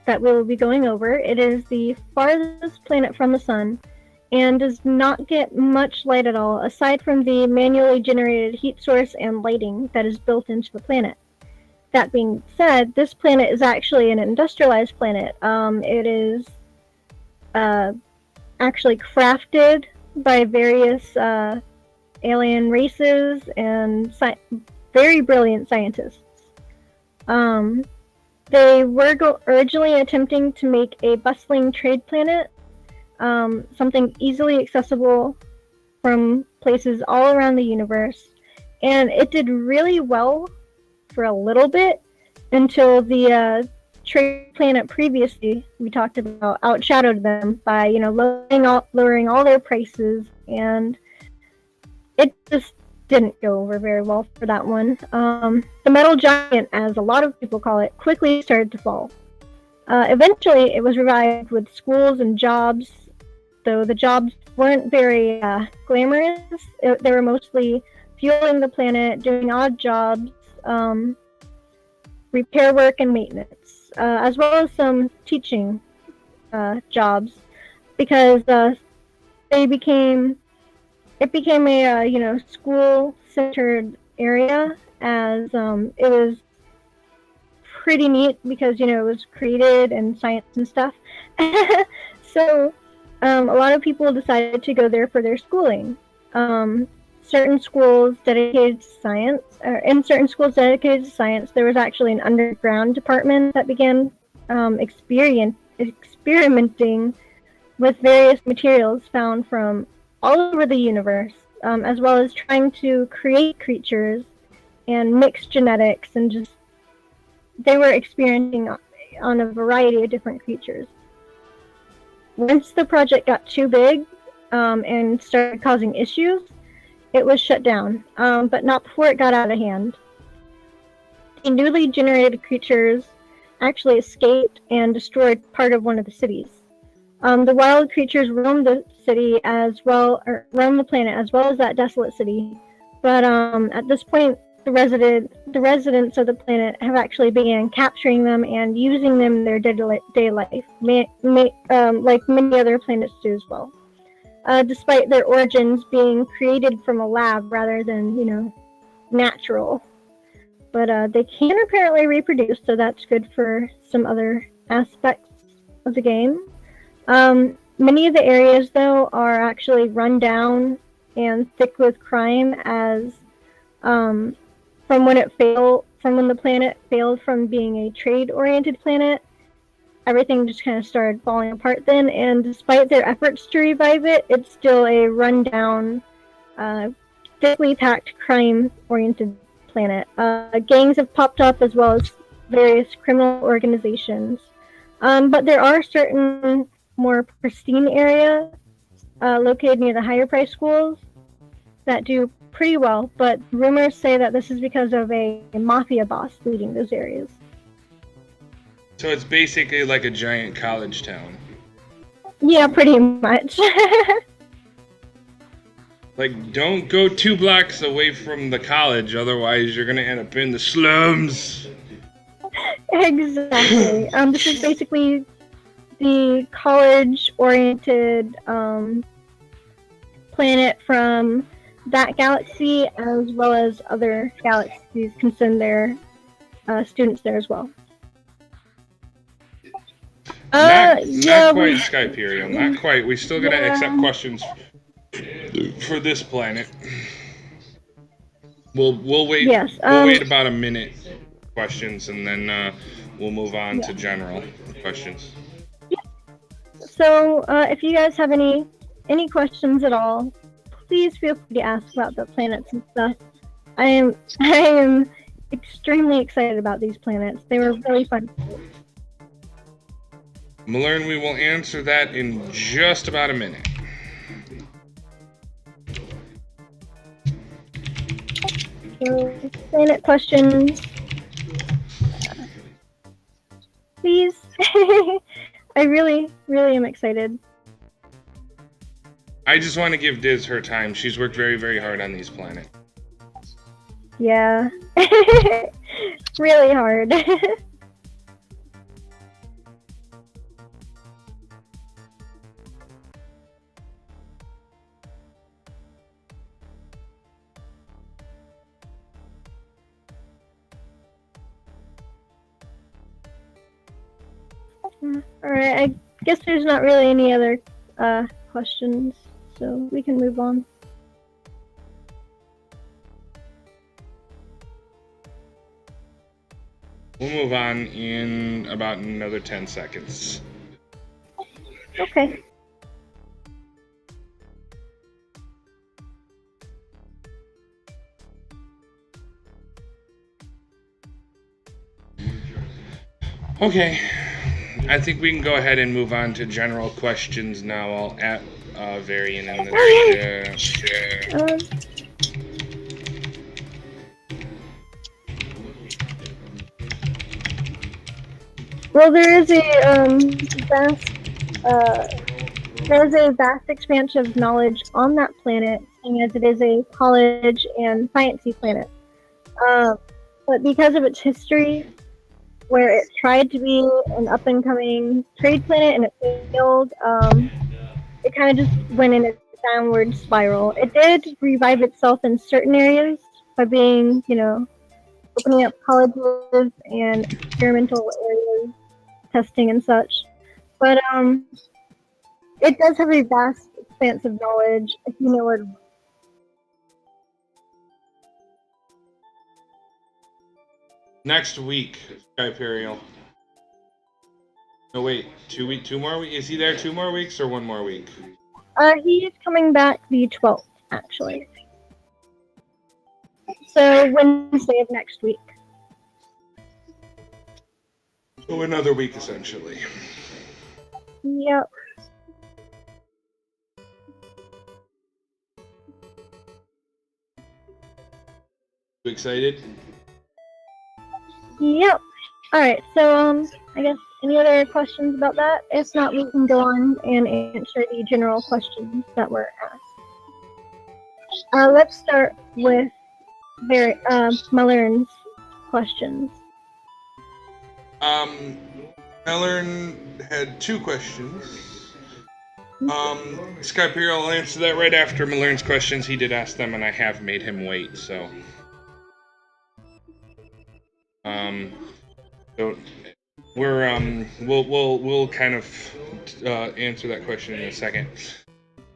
that we'll be going over. It is the farthest planet from the sun and does not get much light at all, aside from the manually generated heat source and lighting that is built into the planet. That being said, this planet is actually an industrialized planet. It is actually crafted by various alien races and very brilliant scientists. They were originally attempting to make a bustling trade planet, something easily accessible from places all around the universe, and it did really well for a little bit until the trade planet previously we talked about outshadowed them by lowering all their prices, and it just didn't go over very well for that one. The metal giant, as a lot of people call it, quickly started to fall. Eventually it was revived with schools and jobs, though the jobs weren't very glamorous. They were mostly fueling the planet, doing odd jobs, repair work and maintenance, as well as some teaching jobs, because it became a school-centered area, as it was pretty neat because it was created in science and stuff. So a lot of people decided to go there for their schooling. Certain schools dedicated to science, or in certain schools dedicated to science, there was actually an underground department that began experimenting with various materials found from all over the universe, as well as trying to create creatures and mix genetics, and just they were experimenting on a variety of different creatures. Once the project got too big and started causing issues, it was shut down, but not before it got out of hand. The newly generated creatures actually escaped and destroyed part of one of the cities. The wild creatures roam the city as well, or roam the planet as well as that desolate city. But at this point, the residents of the planet have actually began capturing them and using them in their day life, like many other planets do as well. Despite their origins being created from a lab rather than, natural. But they can apparently reproduce, so that's good for some other aspects of the game. Many of the areas, though, are actually run down and thick with crime, as from when the planet failed from being a trade-oriented planet, everything just kind of started falling apart then. And despite their efforts to revive it, it's still a rundown, thickly packed, crime-oriented planet. Gangs have popped up as well as various criminal organizations. But there are certain more pristine areas located near the higher price schools that do pretty well, but rumors say that this is because of a mafia boss leading those areas. So it's basically like a giant college town. Yeah, pretty much. Like, don't go 2 blocks away from the college, otherwise you're gonna end up in the slums. Exactly. This is basically the college-oriented planet from that galaxy, as well as other galaxies can send their students there as well. Not quite, Skyperial. Not quite. We still gotta accept questions for this planet. We'll wait. Yes, we'll wait about a minute questions, and then we'll move on to general questions. So, if you guys have any questions at all, please feel free to ask about the planets and stuff. I am extremely excited about these planets. They were really fun. Malern, we will answer that in just about a minute. So, planet questions, please. I really am excited. I just want to give Diz her time. She's worked very, very hard on these planets. Yeah. Really hard. Alright, I guess there's not really any other questions, so we can move on. We'll move on in about another 10 seconds. Okay. Okay. I think we can go ahead and move on to general questions now. I'll add Varian in the share. Well, there is a vast expanse of knowledge on that planet, seeing as it is a college and sciencey planet. But because of its history, where it tried to be an up-and-coming trade planet and it failed, it kind of just went in a downward spiral. It did revive itself in certain areas by being, opening up colleges and experimental areas, testing and such. But it does have a vast expanse of knowledge, if you know where to look. Next week, Skyperial. No, wait, 2 more weeks? Is he there 2 more weeks or 1 more week? He is coming back the 12th, actually. So, Wednesday of next week. So another week, essentially. Yep. You excited? Yep. Alright, so, I guess Any other questions about that? If not, we can go on and answer the general questions that were asked. Let's start with Malern's questions. Malern had 2 questions. Skyperial will answer that right after Malern's questions. He did ask them, and I have made him wait, so. So we'll kind of answer that question in a second.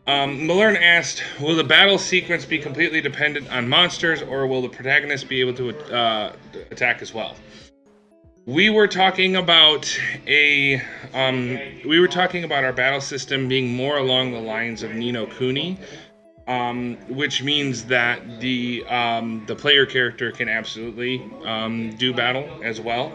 Malern asked, will the battle sequence be completely dependent on monsters, or will the protagonist be able to attack as well? We were talking about our battle system being more along the lines of Ni no Kuni, which means that the player character can absolutely do battle as well.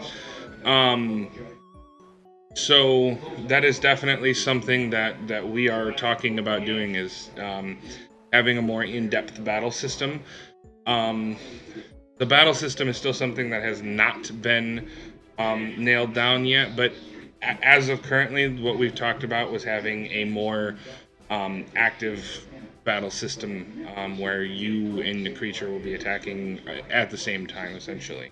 So that is definitely something that we are talking about doing, is having a more in-depth battle system. The battle system is still something that has not been nailed down yet, but as of currently, what we've talked about was having a more active battle system where you and the creature will be attacking at the same time, essentially.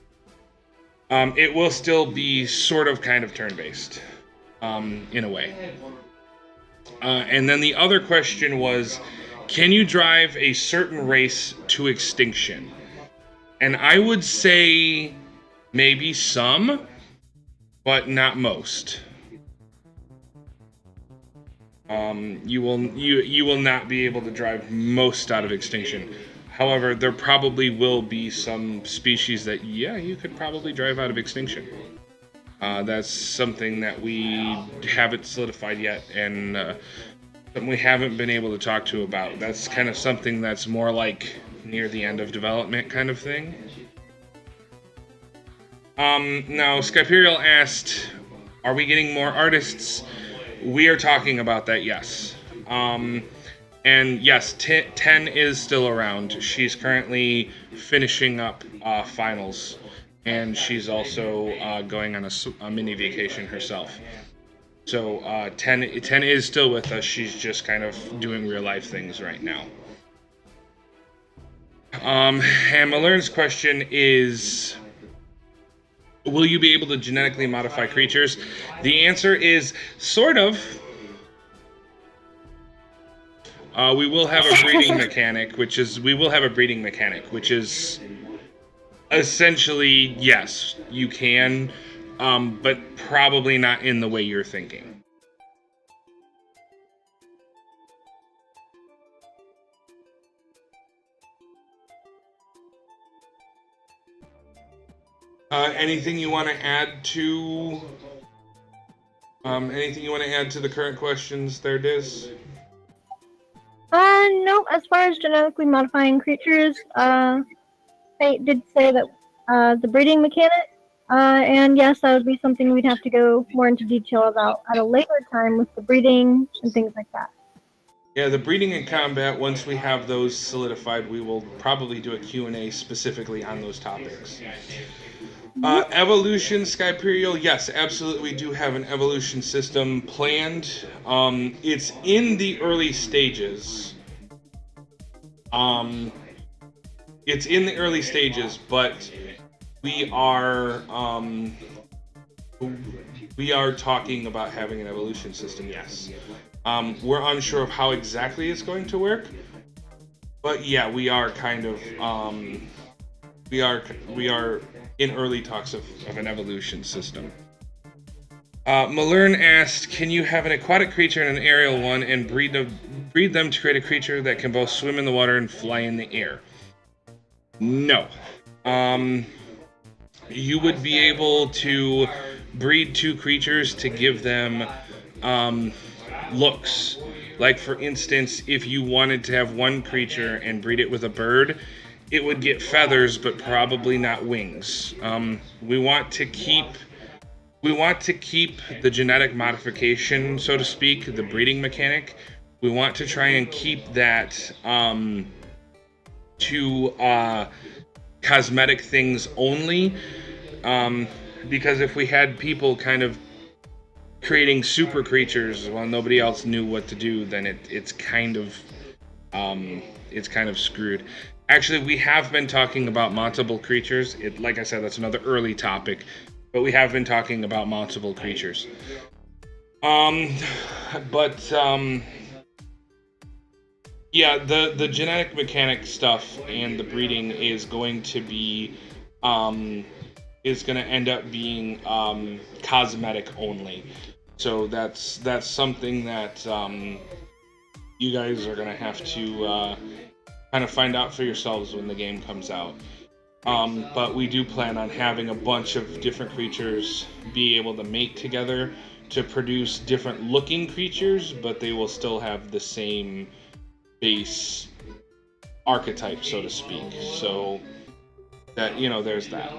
It will still be sort of kind of turn-based, in a way. And then the other question was, can you drive a certain race to extinction? And I would say maybe some, but not most. You will not be able to drive most out of extinction. However, there probably will be some species that, yeah, you could probably drive out of extinction. That's something that we haven't solidified yet, and something we haven't been able to talk to about. That's kind of something that's more like near the end of development kind of thing. Now, Skyperial asked, are we getting more artists? We are talking about that, yes. And yes, Ten is still around. She's currently finishing up finals, and she's also going on a mini vacation herself. So Ten is still with us. She's just kind of doing real life things right now. And Malern's question is, will you be able to genetically modify creatures? The answer is sort of. We will have a breeding mechanic, which is essentially, yes, you can, but probably not in the way you're thinking. Anything you want to add to? Anything you want to add to the current questions there, Diz? No, as far as genetically modifying creatures, Fate did say that the breeding mechanic, and yes, that would be something we'd have to go more into detail about at a later time with the breeding and things like that. Yeah, the breeding and combat, once we have those solidified, we will probably do a Q&A specifically on those topics. Evolution, Skyperial, yes, absolutely, we do have an evolution system planned. It's in the early stages. It's in the early stages, but we are talking about having an evolution system, yes. We're unsure of how exactly it's going to work, but yeah, we are kind of we are in early talks of an evolution system. Malern asked, can you have an aquatic creature and an aerial one and breed them to create a creature that can both swim in the water and fly in the air? No. You would be able to breed 2 creatures to give them looks. Like, for instance, if you wanted to have one creature and breed it with a bird, it would get feathers, but probably not wings. We want to keep the genetic modification, so to speak, the breeding mechanic. We want to try and keep that to cosmetic things only, because if we had people kind of creating super creatures while nobody else knew what to do, then it's kind of screwed. Actually, we have been talking about mountable creatures. Like I said, that's another early topic, but we have been talking about mountable creatures. Yeah, the genetic mechanic stuff and the breeding is going to be end up being cosmetic only. So that's something that you guys are gonna have to kind of find out for yourselves when the game comes out. But we do plan on having a bunch of different creatures be able to mate together to produce different looking creatures, but they will still have the same base archetype, so to speak. So that, there's that.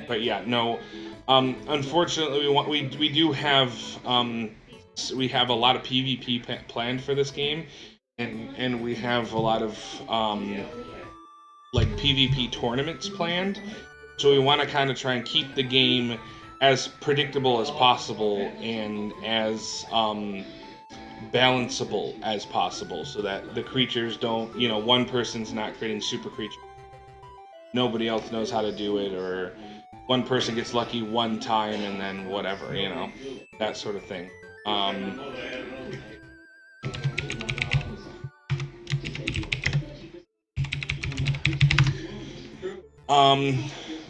But yeah, no. Unfortunately, we do have we have a lot of PvP planned for this game, and we have a lot of like PvP tournaments planned. So we want to kind of try and keep the game as predictable as possible and as balanceable as possible, so that the creatures don't, one person's not creating super creatures, nobody else knows how to do it, or one person gets lucky one time and then whatever, that sort of thing.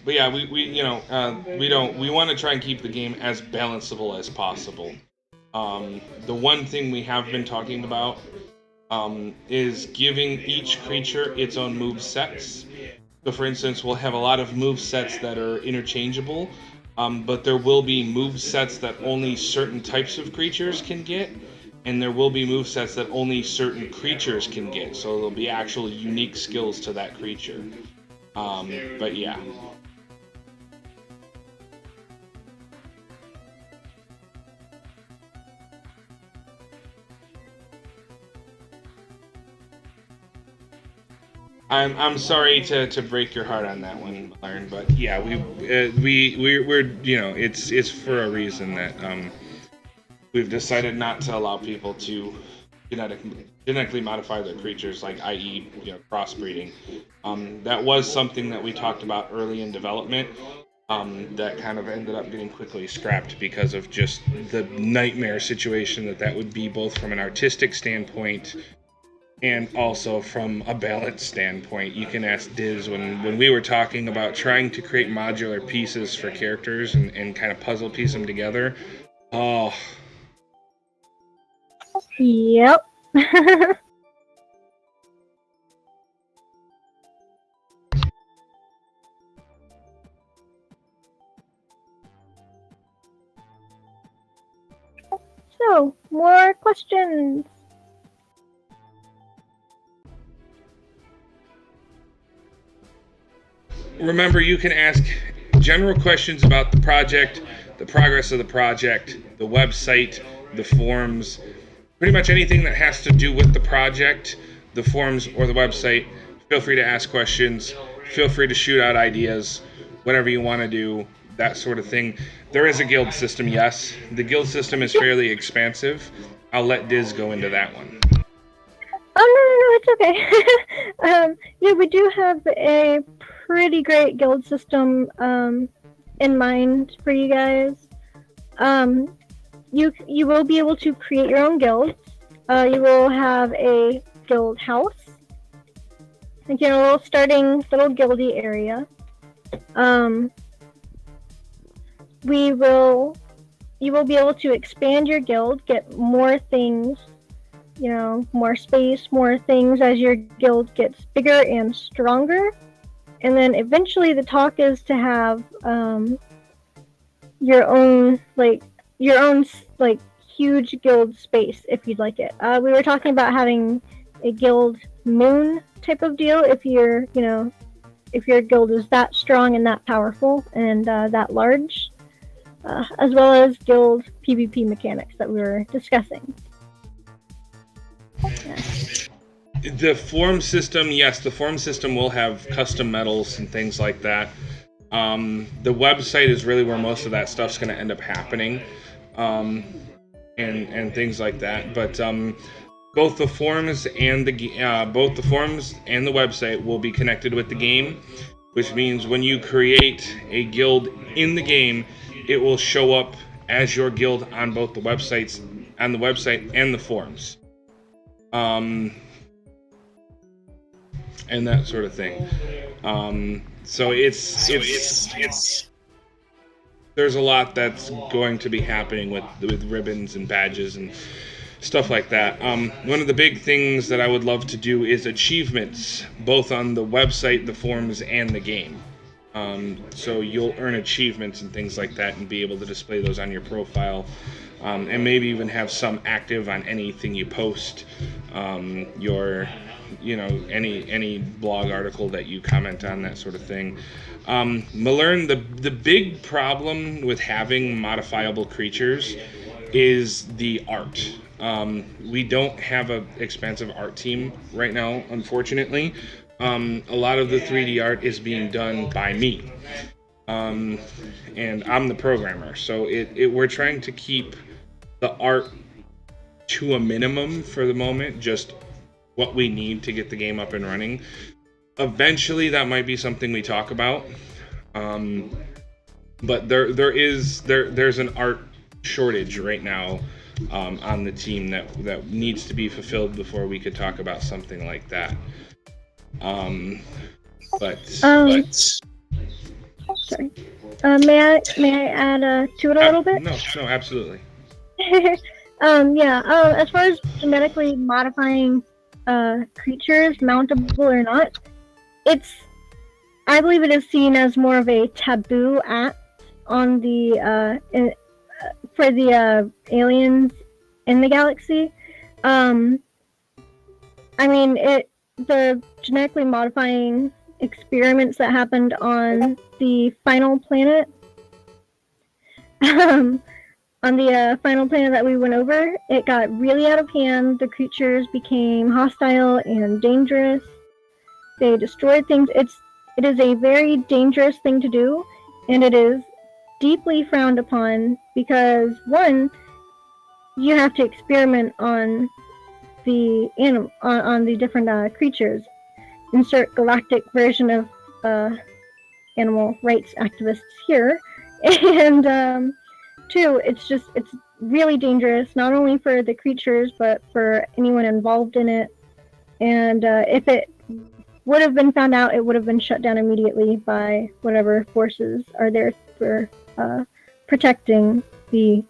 But yeah, we want to try and keep the game as balanceable as possible. The one thing we have been talking about is giving each creature its own move sets. So for instance, we'll have a lot of move sets that are interchangeable, but there will be move sets that only certain types of creatures can get, and there will be move sets that only certain creatures can get. So there'll be actual unique skills to that creature. But yeah. I'm sorry to break your heart on that one, Lauren, but yeah, we're it's for a reason that we've decided not to allow people to genetically modify their creatures, like i.e. crossbreeding. That was something that we talked about early in development. That kind of ended up getting quickly scrapped because of just the nightmare situation that would be, both from an artistic standpoint and also from a balance standpoint. You can ask Diz when we were talking about trying to create modular pieces for characters and kind of puzzle piece them together. Oh. Yep. So, more questions? Remember, you can ask general questions about the project, the progress of the project, the website, the forums, pretty much anything that has to do with the project, the forums, or the website. Feel free to ask questions. Feel free to shoot out ideas, whatever you want to do, that sort of thing. There is a guild system, yes. The guild system is fairly expansive. I'll let Diz go into that one. Oh, no, it's okay. Yeah, we do have a pretty great guild system in mind for you guys. You will be able to create your own guild. You will have a guild house, like a little starting little guildy area. You will be able to expand your guild, get more things, more space, more things as your guild gets bigger and stronger. And then eventually the talk is to have your own huge guild space if you'd like it. We were talking about having a guild moon type of deal if your guild is that strong and that powerful and that large, as well as guild PvP mechanics that we were discussing. Yeah. The form system, yes, the form system will have custom medals and things like that. The website is really where most of that stuff's going to end up happening. and things like that. But both the forums and the website will be connected with the game, which means when you create a guild in the game, it will show up as your guild on both the website and the forums, and that sort of thing. So it's there's a lot that's going to be happening with ribbons and badges and stuff like that. One of the big things that I would love to do is achievements, both on the website, the forums, and the game. So you'll earn achievements and things like that and be able to display those on your profile, and maybe even have some active on anything you post, any blog article that you comment on, that sort of thing. Malern, the big problem with having modifiable creatures is the art. We don't have an expansive art team right now, unfortunately. A lot of the 3D art is being done by me, and I'm the programmer. So we're trying to keep the art to a minimum for the moment, just what we need to get the game up and running. Eventually, that might be something we talk about, but there's an art shortage right now on the team that needs to be fulfilled before we could talk about something like that. Sorry. May I add to it a little bit? No, absolutely. As far as genetically modifying creatures, mountable or not, I believe it is seen as more of a taboo act on the for the aliens in the galaxy. The genetically modifying experiments that happened on the final planet, on the final planet that we went over, it got really out of hand. The creatures became hostile and dangerous. They destroyed things. It is a very dangerous thing to do, and it is deeply frowned upon because, one, you have to experiment on the different creatures. Insert galactic version of animal rights activists here. And two, it's really dangerous, not only for the creatures, but for anyone involved in it. And if it would have been found out, it would have been shut down immediately by whatever forces are there for protecting the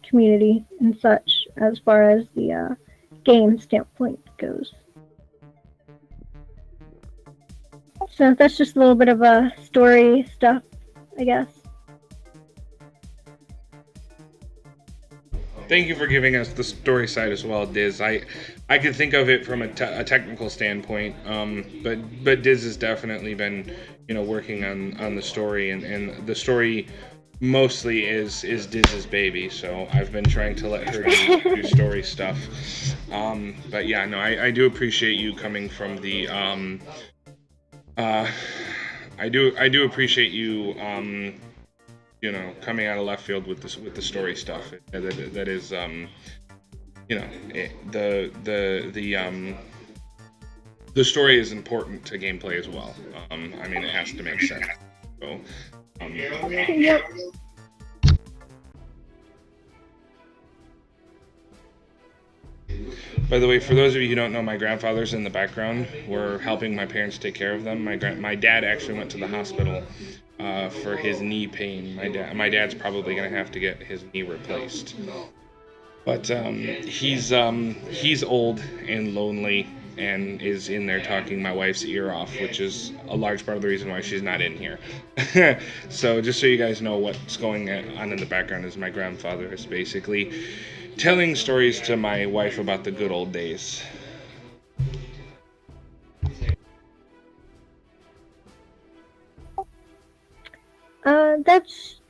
community and such, as far as the game standpoint goes. So that's just a little bit of a story stuff, I guess. Thank you for giving us the story side as well, Diz. I could think of it from a technical standpoint, but Diz has definitely been, working on the story, and the story mostly is Diz's baby. So I've been trying to let her do story stuff. But yeah, no, I do appreciate you coming from the. I do appreciate you. Coming out of left field with the story stuff. That is, the story is important to gameplay as well. It has to make sense. So, Yep. By the way, for those of you who don't know, my grandfather's in the background. We're helping my parents take care of them. My dad actually went to the hospital for his knee pain. My dad's probably gonna have to get his knee replaced. But he's old and lonely and is in there talking my wife's ear off, which is a large part of the reason why she's not in here. So just so you guys know what's going on in the background is my grandfather is basically telling stories to my wife about the good old days.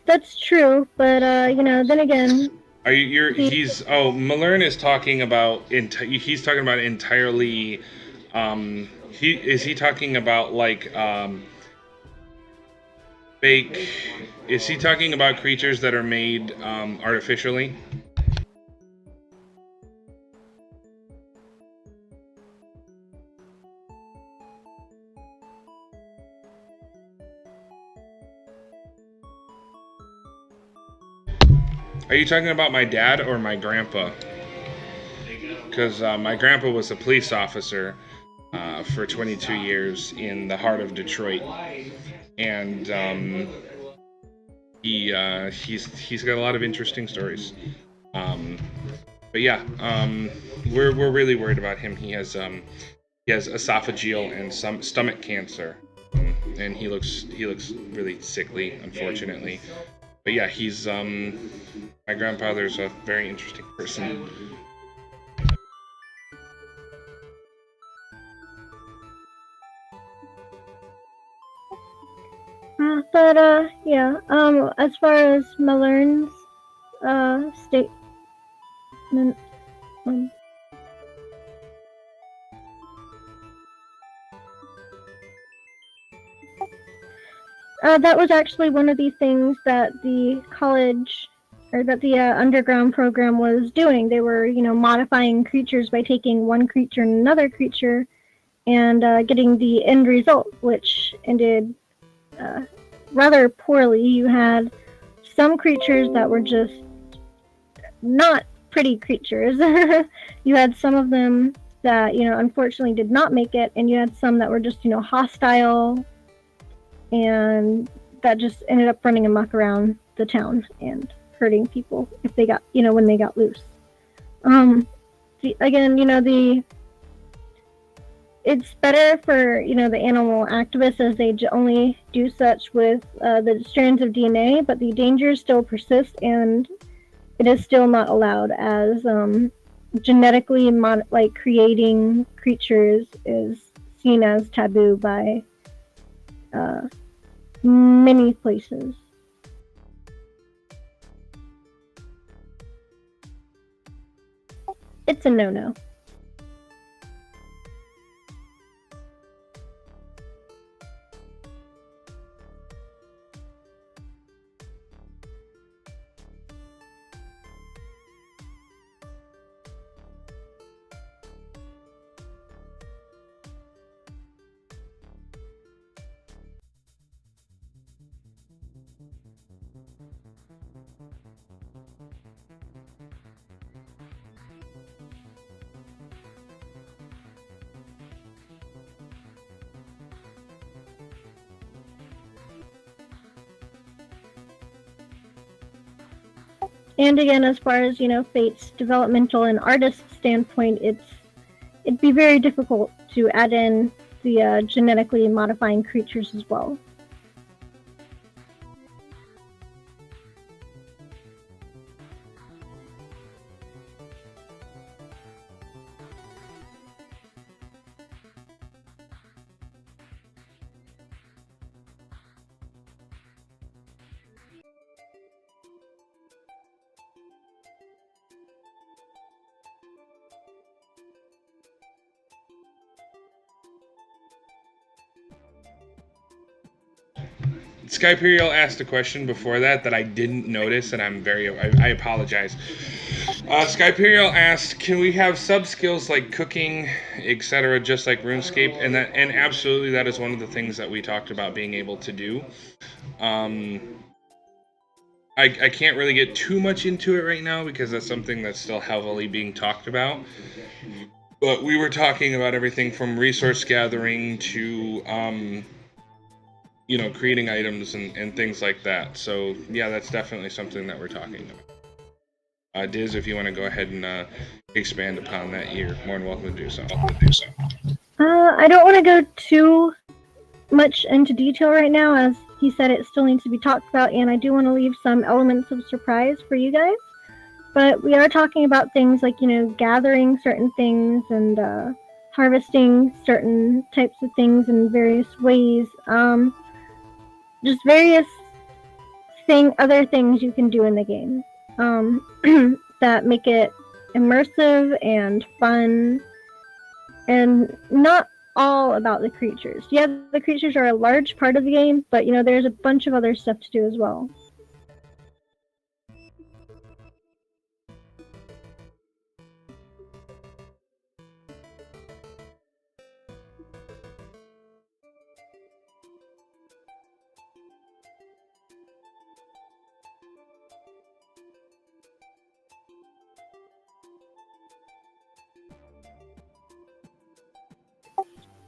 That's true, but then again. Malern is talking about he's talking about entirely. Is he talking about like Fake. Is he talking about creatures that are made artificially? Are you talking about my dad or my grandpa? Because my grandpa was a police officer for 22 years in the heart of Detroit, and he's got a lot of interesting stories. But yeah, we're really worried about him. He has esophageal and some stomach cancer, and he looks really sickly, unfortunately. But yeah, he's my grandfather's a very interesting person. But yeah. As far as Malern's statement, that was actually one of the things that the college or that the underground program was doing. They were, modifying creatures by taking one creature and another creature and getting the end result, which ended rather poorly. You had some creatures that were just not pretty creatures. You had some of them that, unfortunately did not make it, and you had some that were just, hostile, and that just ended up running amok around the town and hurting people if they got, when they got loose. It's better for, the animal activists as they only do such with the strands of DNA, but the dangers still persist, and it is still not allowed as genetically creating creatures is seen as taboo by many places. It's a no-no. And again, as far as, Fate's developmental and artist standpoint, it'd be very difficult to add in the genetically modifying creatures as well. Skyperial asked a question before that I didn't notice, and I apologize. Skyperial asked, "Can we have sub skills like cooking, etc., just like RuneScape?" And absolutely, that is one of the things that we talked about being able to do. I can't really get too much into it right now because that's something that's still heavily being talked about. But we were talking about everything from resource gathering to creating items and things like that. So yeah, that's definitely something that we're talking about. Diz, if you want to go ahead and expand upon that, you're more than welcome to do so. I don't want to go too much into detail right now, as he said it still needs to be talked about, and I do want to leave some elements of surprise for you guys. But we are talking about things like, gathering certain things and harvesting certain types of things in various ways. Just various other things you can do in the game that make it immersive and fun. And not all about the creatures. Yeah, the creatures are a large part of the game, but there's a bunch of other stuff to do as well.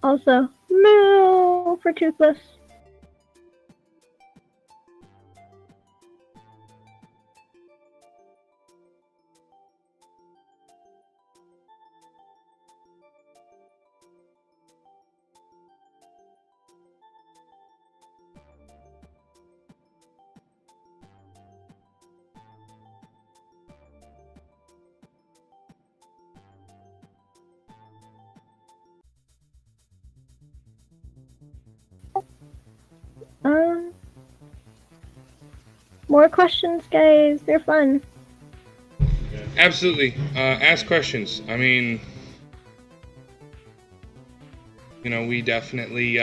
Also, moo for Toothless. More questions, guys. They're fun. Absolutely. Ask questions. I mean, we definitely,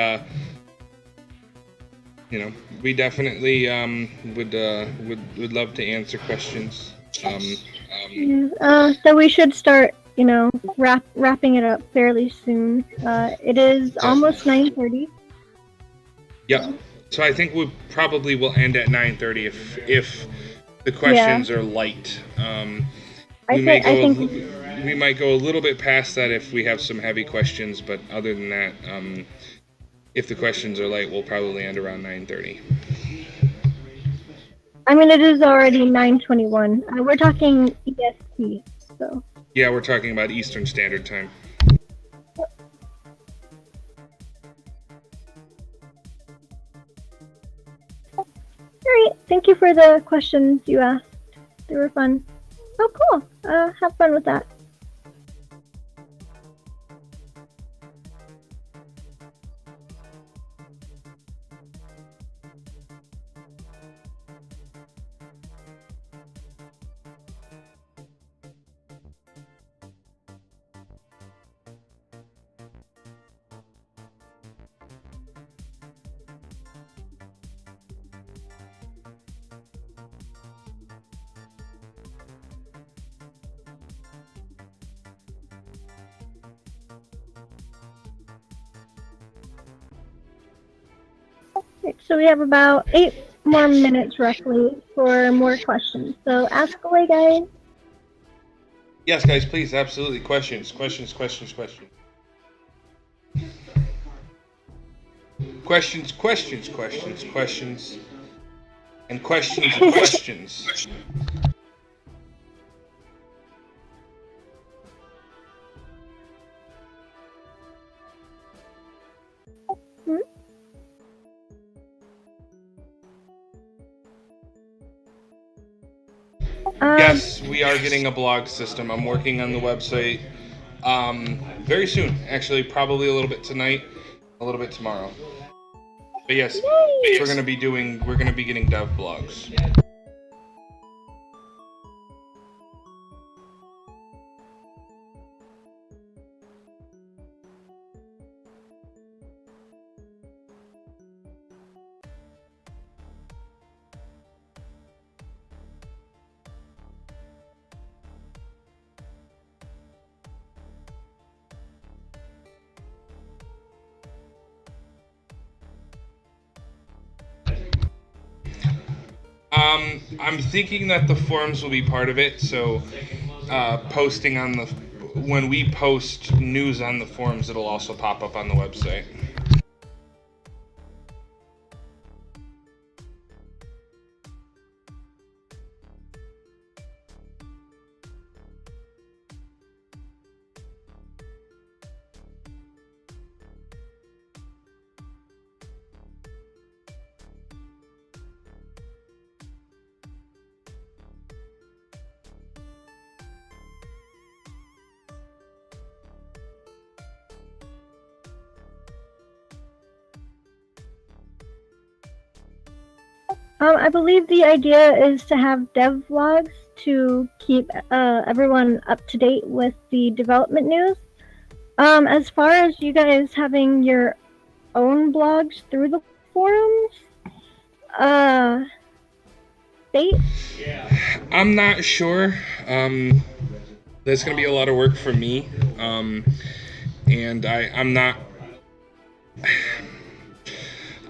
would love to answer questions. So we should start, wrapping it up fairly soon. It is almost 9:30. Yep. So I think we probably will end at 9:30 if the questions are light. We might go a little bit past that if we have some heavy questions, but other than that, if the questions are light, we'll probably end around 9:30. I mean, it is already 9:21. We're talking EST, so. Yeah, we're talking about Eastern Standard Time. Alright, thank you for the questions you asked. They were fun. Oh, cool. Have fun with that. So we have about 8 more minutes roughly for more questions. So ask away, guys. Yes, guys, please, absolutely. Questions. Questions. And questions. Yes, we are getting a blog system. I'm working on the website very soon. Actually, probably a little bit tonight, a little bit tomorrow. But yes, we're gonna be getting dev blogs. I'm thinking that the forums will be part of it, so posting on when we post news on the forums, it'll also pop up on the website. I believe the idea is to have dev vlogs to keep everyone up to date with the development news. As far as you guys having your own blogs through the forums, they I'm not sure. That's gonna be a lot of work for me. And I'm not.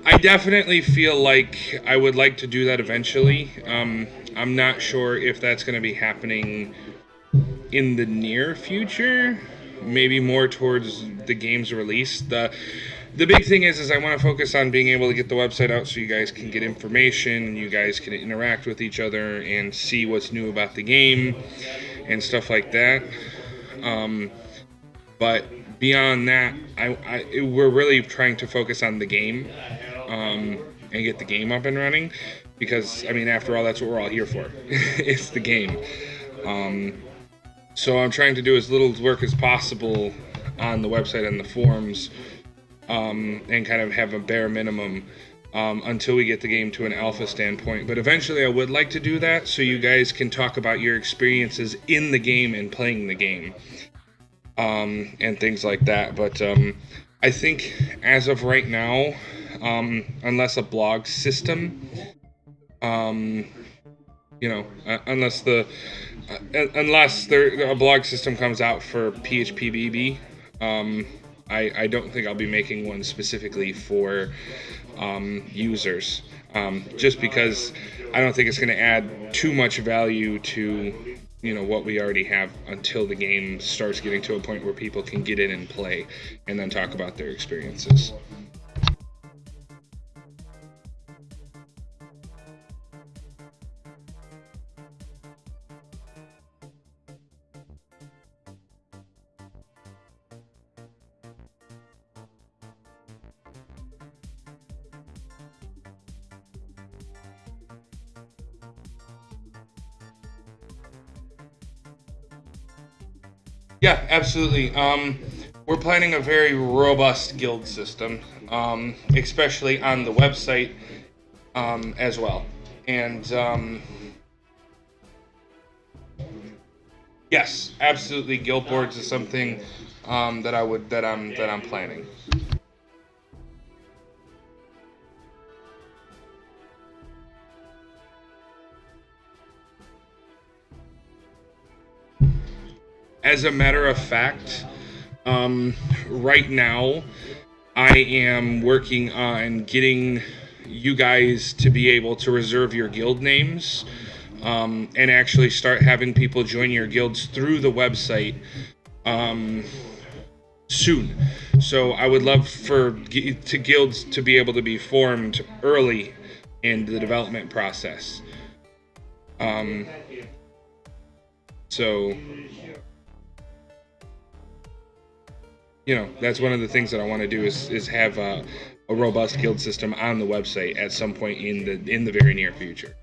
I definitely feel like I would like to do that eventually. I'm not sure if that's going to be happening in the near future. Maybe more towards the game's release. The big thing is I want to focus on being able to get the website out so you guys can get information, you guys can interact with each other and see what's new about the game and stuff like that. But beyond that, we're really trying to focus on the game and get the game up and running because, I mean, after all, that's what we're all here for. It's the game. So I'm trying to do as little work as possible on the website and the forums and kind of have a bare minimum until we get the game to an alpha standpoint. But eventually I would like to do that so you guys can talk about your experiences in the game and playing the game. And things like that. But I think as of right now, unless a blog system, unless a blog system comes out for PHPBB, I don't think I'll be making one specifically for users, just because I don't think it's going to add too much value to what we already have until the game starts getting to a point where people can get in and play and then talk about their experiences. Yeah, absolutely. We're planning a very robust guild system, especially on the website as well. And yes, absolutely, guild boards is something that I'm planning. As a matter of fact, right now, I am working on getting you guys to be able to reserve your guild names and actually start having people join your guilds through the website soon. So I would love for guilds to be able to be formed early in the development process. That's one of the things that I want to do is have a robust guild system on the website at some point in the very near future.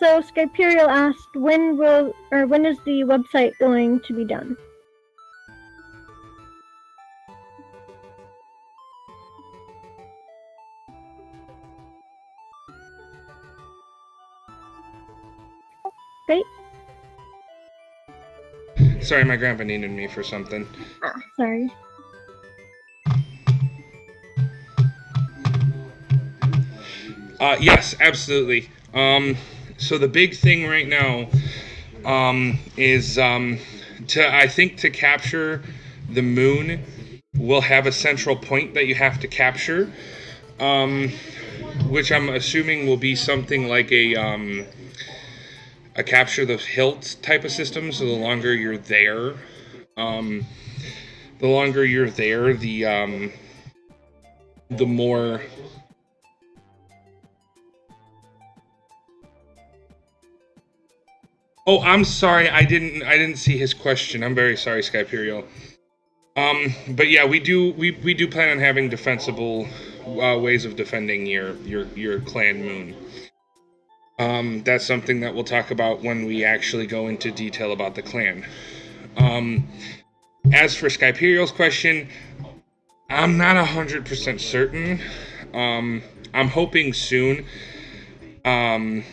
So Skyperial asked, when is the website going to be done? Great. Sorry, my grandpa needed me for something. Sorry. Yes, absolutely. So the big thing right now is to capture the moon, we'll have a central point that you have to capture, which I'm assuming will be something like a a capture the hilt type of system. So the longer you're there, the more. Oh, I'm sorry. I didn't see his question. I'm very sorry, Skyperial. But yeah, we do plan on having defensible ways of defending your clan moon. That's something that we'll talk about when we actually go into detail about the clan. As for Skyperial's question, I'm not 100% certain. I'm hoping soon. I'm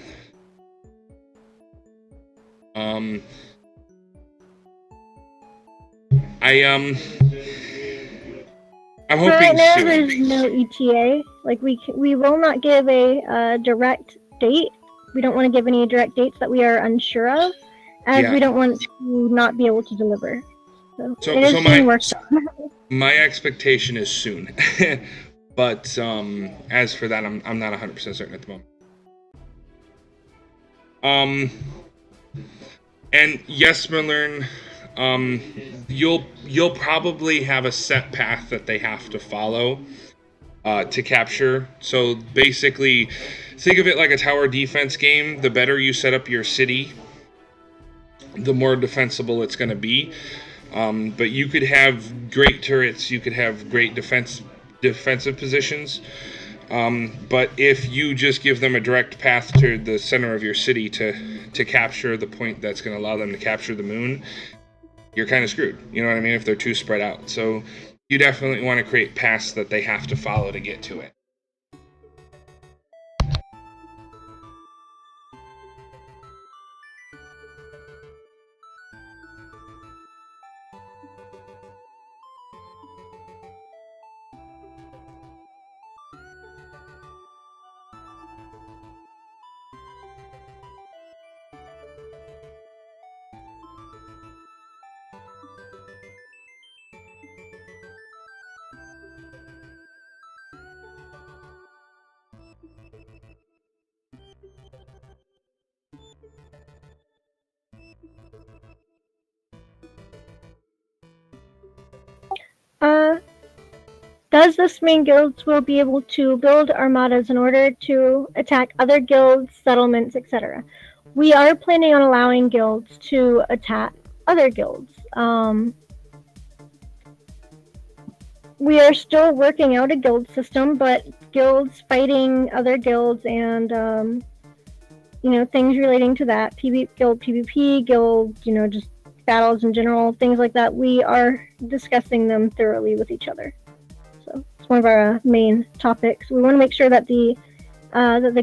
For hoping right now, soon. there's no ETA. Like we will not give a direct date. We don't want to give any direct dates that we are unsure of, as we don't want to not be able to deliver. So it is being worked on. My expectation is soon, but as for that, I'm not 100% certain at the moment. And yes, Merlin, you'll probably have a set path that they have to follow to capture. So basically, think of it like a tower defense game. The better you set up your city, the more defensible it's going to be. But you could have great turrets, you could have great defensive positions. But if you just give them a direct path to the center of your city to capture the point that's going to allow them to capture the moon, you're kind of screwed. You know what I mean? If they're too spread out. So you definitely want to create paths that they have to follow to get to it. Does this mean guilds will be able to build armadas in order to attack other guilds, settlements, etc.? We are planning on allowing guilds to attack other guilds. We are still working out a guild system, but guilds fighting other guilds and things relating to that, guild PvP, guild, just battles in general, things like that. We are discussing them thoroughly with each other. So it's one of our main topics. We want to make sure that the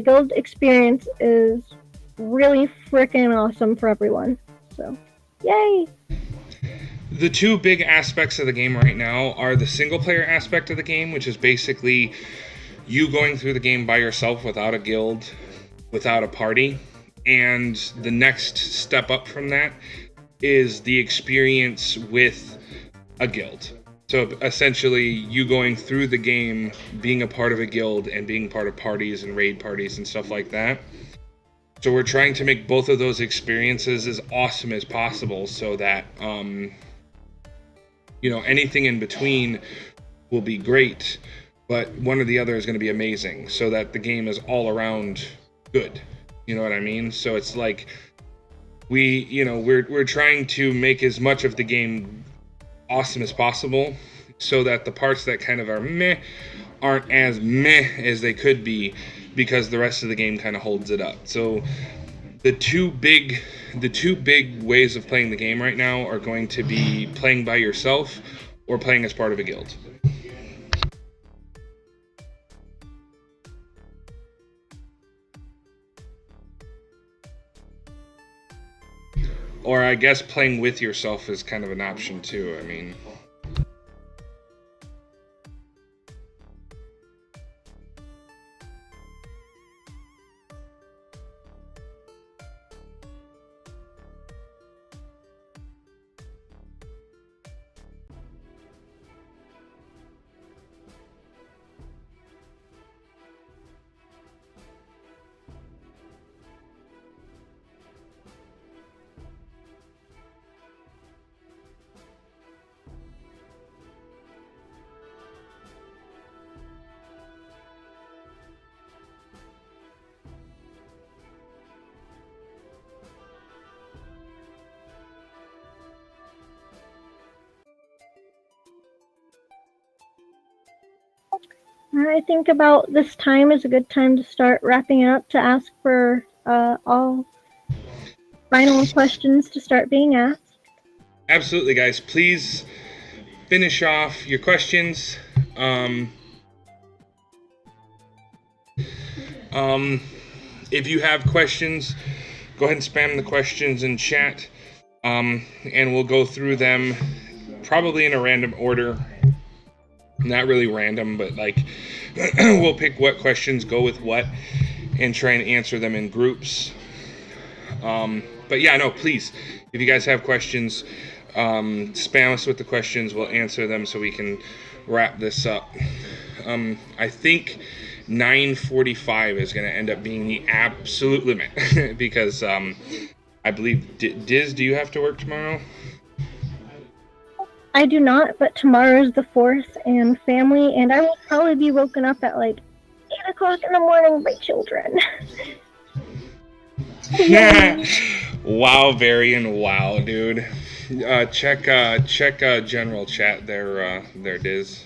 guild experience is really freaking awesome for everyone. So, yay! The two big aspects of the game right now are the single player aspect of the game, which is basically you going through the game by yourself without a guild, without a party. And the next step up from that is the experience with a guild. So essentially, you going through the game, being a part of a guild, and being part of parties and raid parties and stuff like that. So we're trying to make both of those experiences as awesome as possible so that, anything in between will be great, but one or the other is going to be amazing so that the game is all around good. You know what I mean? So it's like we're trying to make as much of the game awesome as possible so that the parts that kind of are meh aren't as meh as they could be, because the rest of the game kind of holds it up. So the two big ways of playing the game right now are going to be playing by yourself or playing as part of a guild. Or I guess playing with yourself is kind of an option too. I mean, I think about this time is a good time to start wrapping up to ask for all final questions to start being asked. Absolutely, guys. Please finish off your questions. If you have questions, go ahead and spam the questions in chat, and we'll go through them probably in a random order. Not really random, but like we'll pick what questions go with what and try and answer them in groups. But yeah, no, please, if you guys have questions, spam us with the questions. We'll answer them so we can wrap this up. I think 9:45 is going to end up being the absolute limit because I believe, Diz, do you have to work tomorrow? I do not, but tomorrow is the 4th and family, and I will probably be woken up at like 8 o'clock in the morning by children. Wow, Varian, wow, dude. Check general chat there, Diz.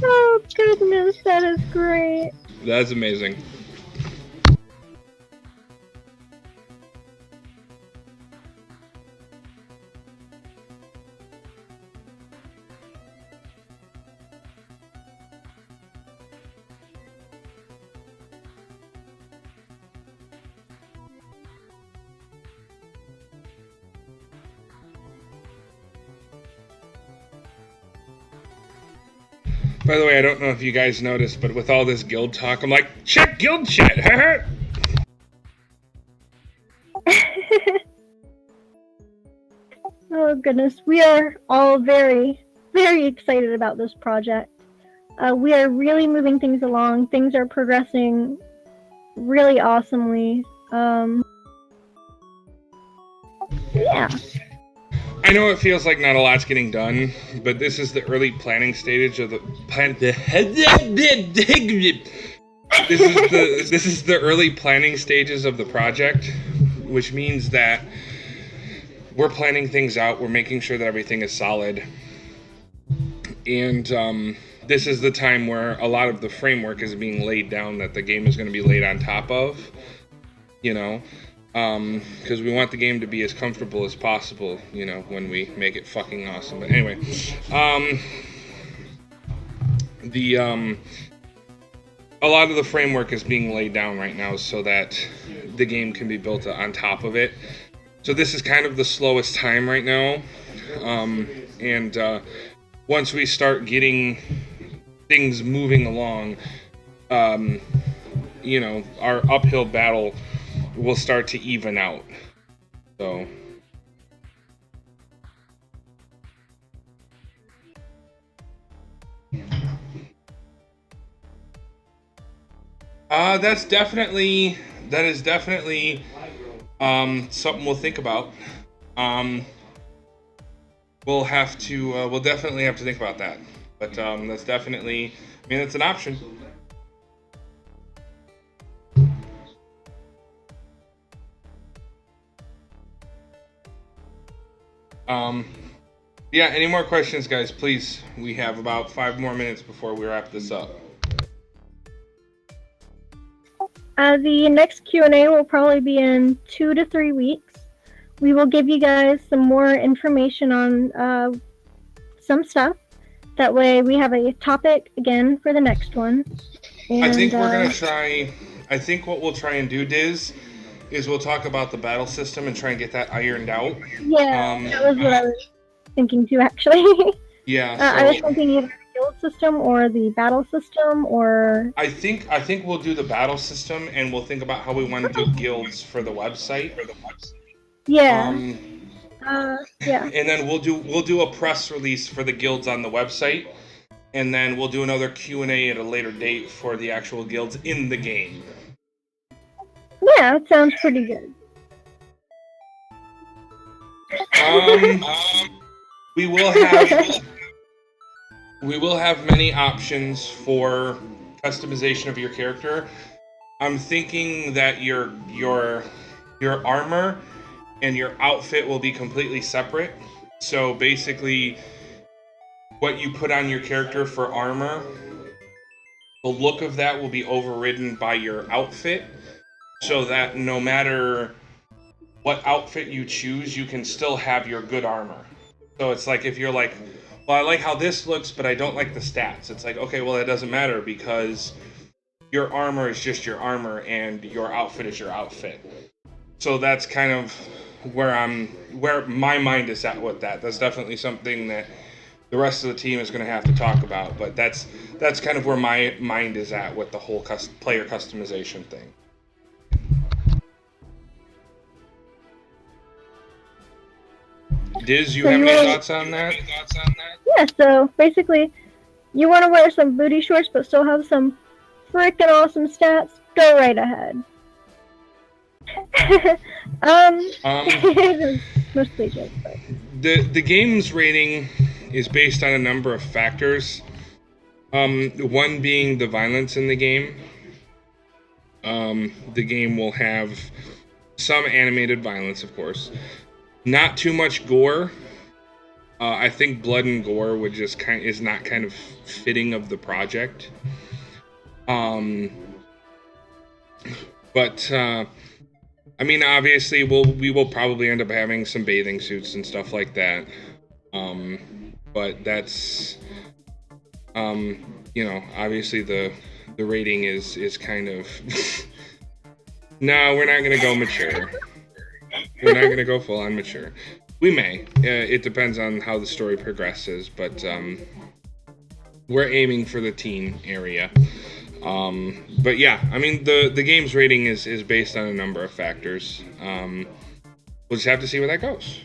Oh goodness, that is great. That's amazing. By the way, I don't know if you guys noticed, but with all this guild talk, I'm like, check guild chat! Oh goodness, we are all very, very excited about this project. We are really moving things along. Things are progressing really awesomely. Yeah. I know it feels like not a lot's getting done, but this is the early planning stage of the this is the early planning stages of the project, which means that we're planning things out, we're making sure that everything is solid. And this is the time where a lot of the framework is being laid down that the game is going to be laid on top of, you know. Because we want the game to be as comfortable as possible, you know, when we make it fucking awesome. But anyway, a lot of the framework is being laid down right now so that the game can be built on top of it. So this is kind of the slowest time right now, and once we start getting things moving along, you know, our uphill battle will start to even out. So that is definitely something we'll think about. We'll definitely have to think about that. But that's definitely, I mean, it's an option. Yeah, any more questions, guys, please? We have about 5 more minutes before we wrap this up. The next Q&A will probably be in 2 to 3 weeks. We will give you guys some more information on some stuff. That way we have a topic again for the next one. And, I think we're going to try, I think what we'll try and do, Diz, is we'll talk about the battle system and try and get that ironed out. Yeah, that was what I was thinking too, actually. Yeah. I was thinking either the guild system or the battle system, or... I think we'll do the battle system, and we'll think about how we want to do guilds for the website. Yeah. Yeah. And then we'll do a press release for the guilds on the website, and then we'll do another Q&A at a later date for the actual guilds in the game. Yeah, that sounds pretty good. We will have many options for customization of your character. I'm thinking that your armor and your outfit will be completely separate. So basically, what you put on your character for armor, the look of that will be overridden by your outfit, so that no matter what outfit you choose, you can still have your good armor. So it's like if you're like, well, I like how this looks, but I don't like the stats. It's like, okay, well, that doesn't matter because your armor is just your armor and your outfit is your outfit. So that's kind of where my mind is at with that. That's definitely something that the rest of the team is going to have to talk about, but that's kind of where my mind is at with the whole player customization thing. Diz, you So have you any wanna- thoughts on that? Yeah, so basically, you want to wear some booty shorts but still have some freaking awesome stats? Go right ahead. Mostly jokes, but The game's rating is based on a number of factors. One being the violence in the game. The game will have some animated violence, of course. Not too much gore. I think blood and gore would just is not kind of fitting of the project. But I mean, obviously, we will probably end up having some bathing suits and stuff like that. But that's obviously the rating is kind of no, we're not gonna go mature. We're not gonna go full on mature. We may. It depends on how the story progresses, but we're aiming for the teen area. But yeah, I mean the game's rating is based on a number of factors. We'll just have to see where that goes.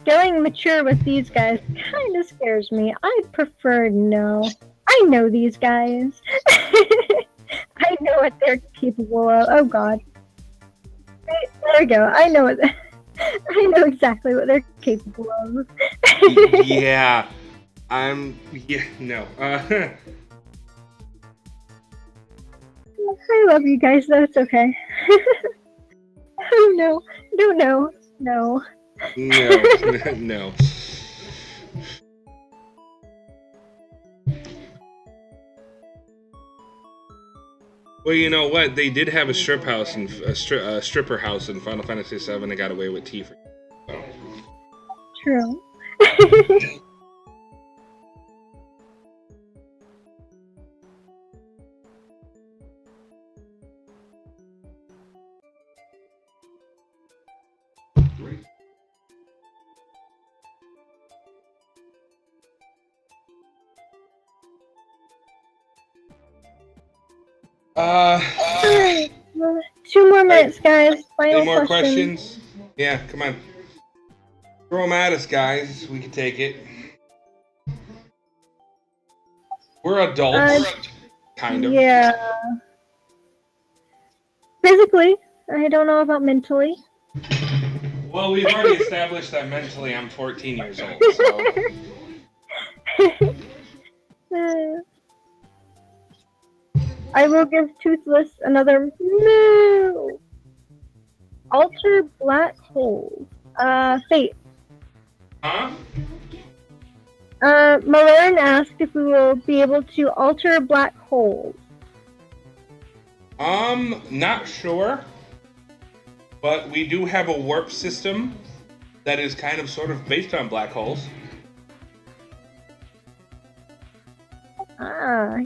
going mature with these guys kind of scares me. I'd prefer no. I know these guys. I know what they're capable of. Oh God. There we go. I know exactly what they're capable of. Yeah. No. I love you guys, though. It's okay. Oh no. No. No. No. Well, you know what? They did have a stripper house in Final Fantasy VII. They got away with Tifa. So. True. Alright, well, 2 more minutes, guys. Final Any more question. questions? Yeah, come on. Throw them at us, guys. We can take it. We're adults. Kind of. Yeah. Physically, I don't know about mentally. Well, we've already established that mentally I'm 14 years old, so. I will give Toothless another no. Alter black hole. Fate. Huh? Malone asked if we will be able to alter black holes. Not sure. But we do have a warp system that is kind of sort of based on black holes.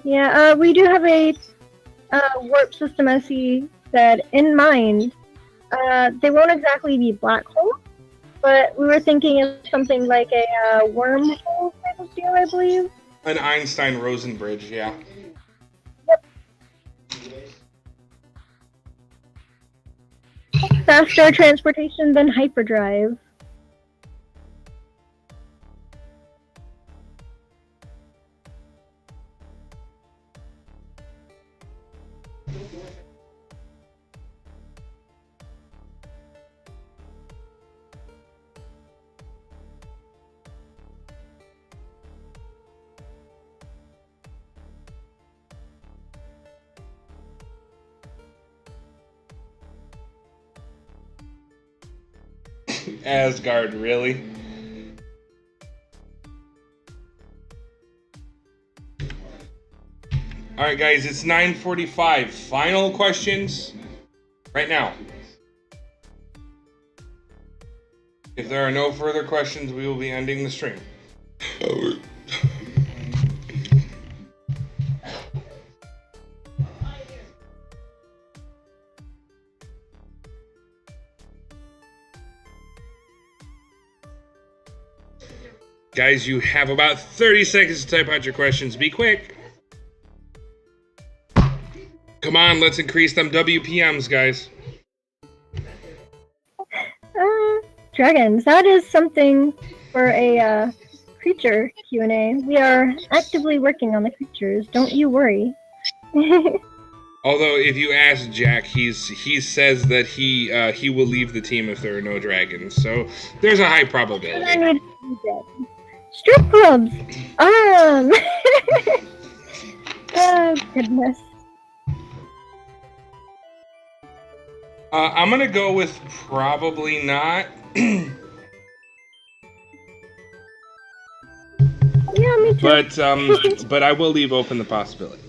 Yeah, we do have a warp system, as he said, in mind. They won't exactly be black holes, but we were thinking of something like a wormhole type of deal, I believe. An Einstein-Rosen bridge, yeah. Yep. Faster transportation than hyperdrive. Asgard, really? All right, guys, it's 9:45. Final questions right now. If there are no further questions, we will be ending the stream. Guys, you have about 30 seconds to type out your questions. Be quick. Come on, let's increase them WPMs, guys. Dragons, that is something for a creature Q&A. We are actively working on the creatures. Don't you worry. Although, if you ask Jack, he says that he will leave the team if there are no dragons. So there's a high probability. I need to be dead. Strip clubs. Oh goodness. I'm gonna go with probably not. Yeah, me too. But I will leave open the possibility.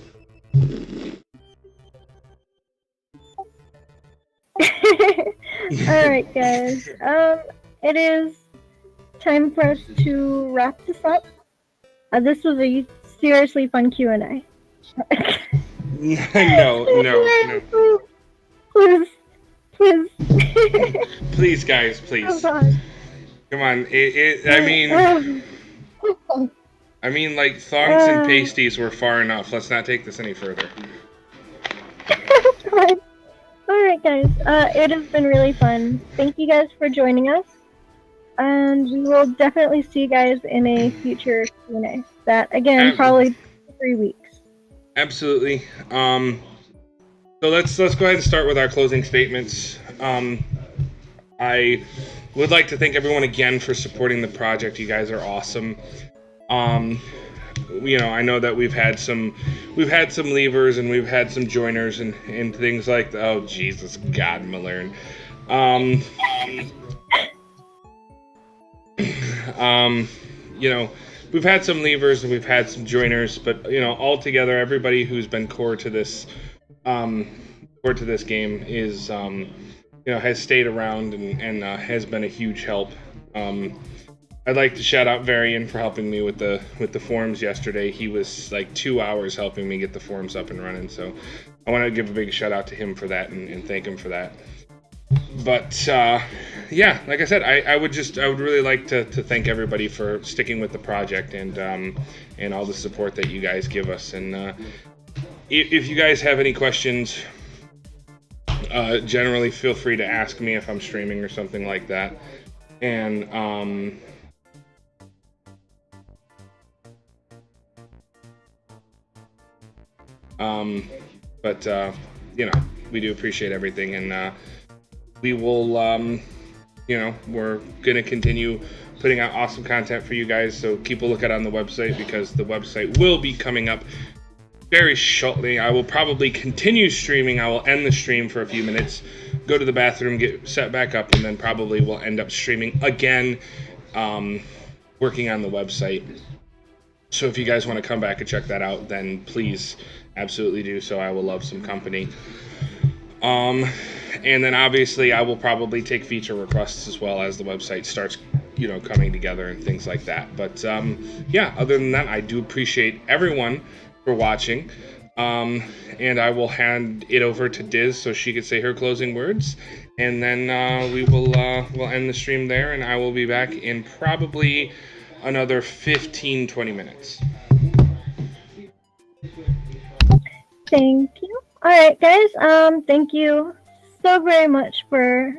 Alright guys, it is time for us to wrap this up. This was a seriously fun Q&A. No. Please. Please, guys, please. Oh, God. Come on. I mean, like, thongs and pasties were far enough. Let's not take this any further. Alright guys, it has been really fun. Thank you guys for joining us. And we will definitely see you guys in a future Q&A. That, again, probably 3 weeks. Absolutely. So let's go ahead and start with our closing statements. I would like to thank everyone again for supporting the project. You guys are awesome. I know that we've had some leavers and we've had some joiners and things like that. Oh Jesus God, Malern. We've had some leavers and we've had some joiners, but all together, everybody who's been core to this game is has stayed around and has been a huge help. I'd like to shout out Varian for helping me with the forums yesterday. He was like 2 hours helping me get the forums up and running, so I want to give a big shout out to him for that and thank him for that. But yeah, like I said, I would really like to thank everybody for sticking with the project and all the support that you guys give us. And if you guys have any questions, generally feel free to ask me if I'm streaming or something like that. And we do appreciate everything, and we will we're gonna continue putting out awesome content for you guys, so keep a lookout on the website, because the website will be coming up very shortly. I will probably continue streaming. I will end the stream for a few minutes, go to the bathroom, get set back up, and then probably we'll end up streaming again, working on the website. So if you guys want to come back and check that out, then please absolutely do so. I will love some company. And then obviously I will probably take feature requests as well as the website starts, coming together and things like that. But yeah, other than that, I do appreciate everyone for watching. And I will hand it over to Diz so she could say her closing words. And then we'll end the stream there, and I will be back in probably another 15-20 minutes. Thank you. All right, guys. Thank you so very much for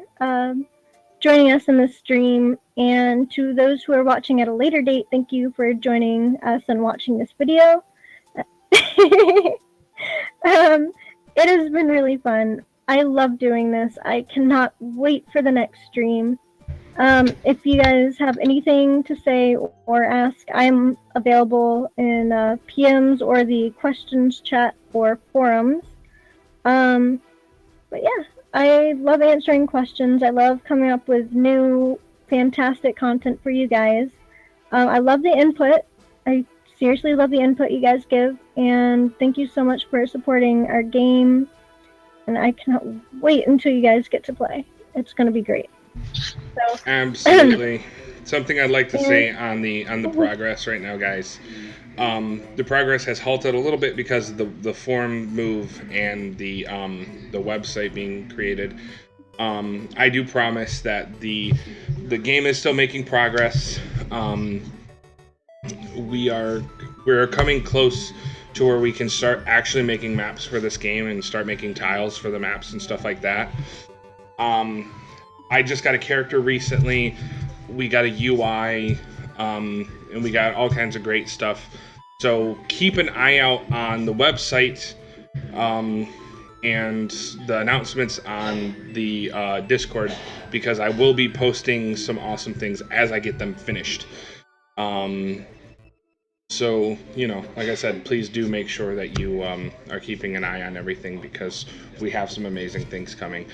joining us in this stream. And to those who are watching at a later date, thank you for joining us and watching this video. It has been really fun. I love doing this. I cannot wait for the next stream. If you guys have anything to say or ask, I'm available in PMs or the questions chat or forums. But yeah, I love answering questions. I love coming up with new fantastic content for you guys. I love the input. I seriously love the input you guys give, and thank you so much for supporting our game. And I cannot wait until you guys get to play. It's going to be great. So Absolutely. Something I'd like to say on the progress right now, guys. The progress has halted a little bit because of the forum move and the website being created. I do promise that the game is still making progress. We're coming close to where we can start actually making maps for this game and start making tiles for the maps and stuff like that. I just got a character recently. We got a UI, and we got all kinds of great stuff. So keep an eye out on the website and the announcements on the Discord, because I will be posting some awesome things as I get them finished. So, like I said, please do make sure that you are keeping an eye on everything, because we have some amazing things coming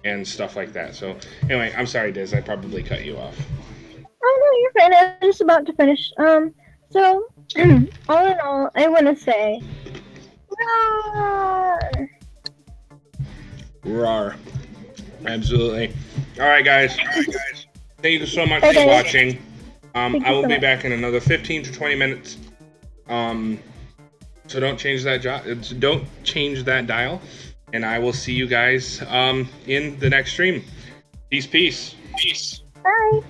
and stuff like that. So anyway, I'm sorry, Diz, I probably cut you off. Oh no, you're fine. I was just about to finish. So all in all, I want to say, roar! Roar. Absolutely. All right, guys. Thank you so much for watching. I will be back in another 15 to 20 minutes. So don't change that dial, and I will see you guys in the next stream. Peace. Bye.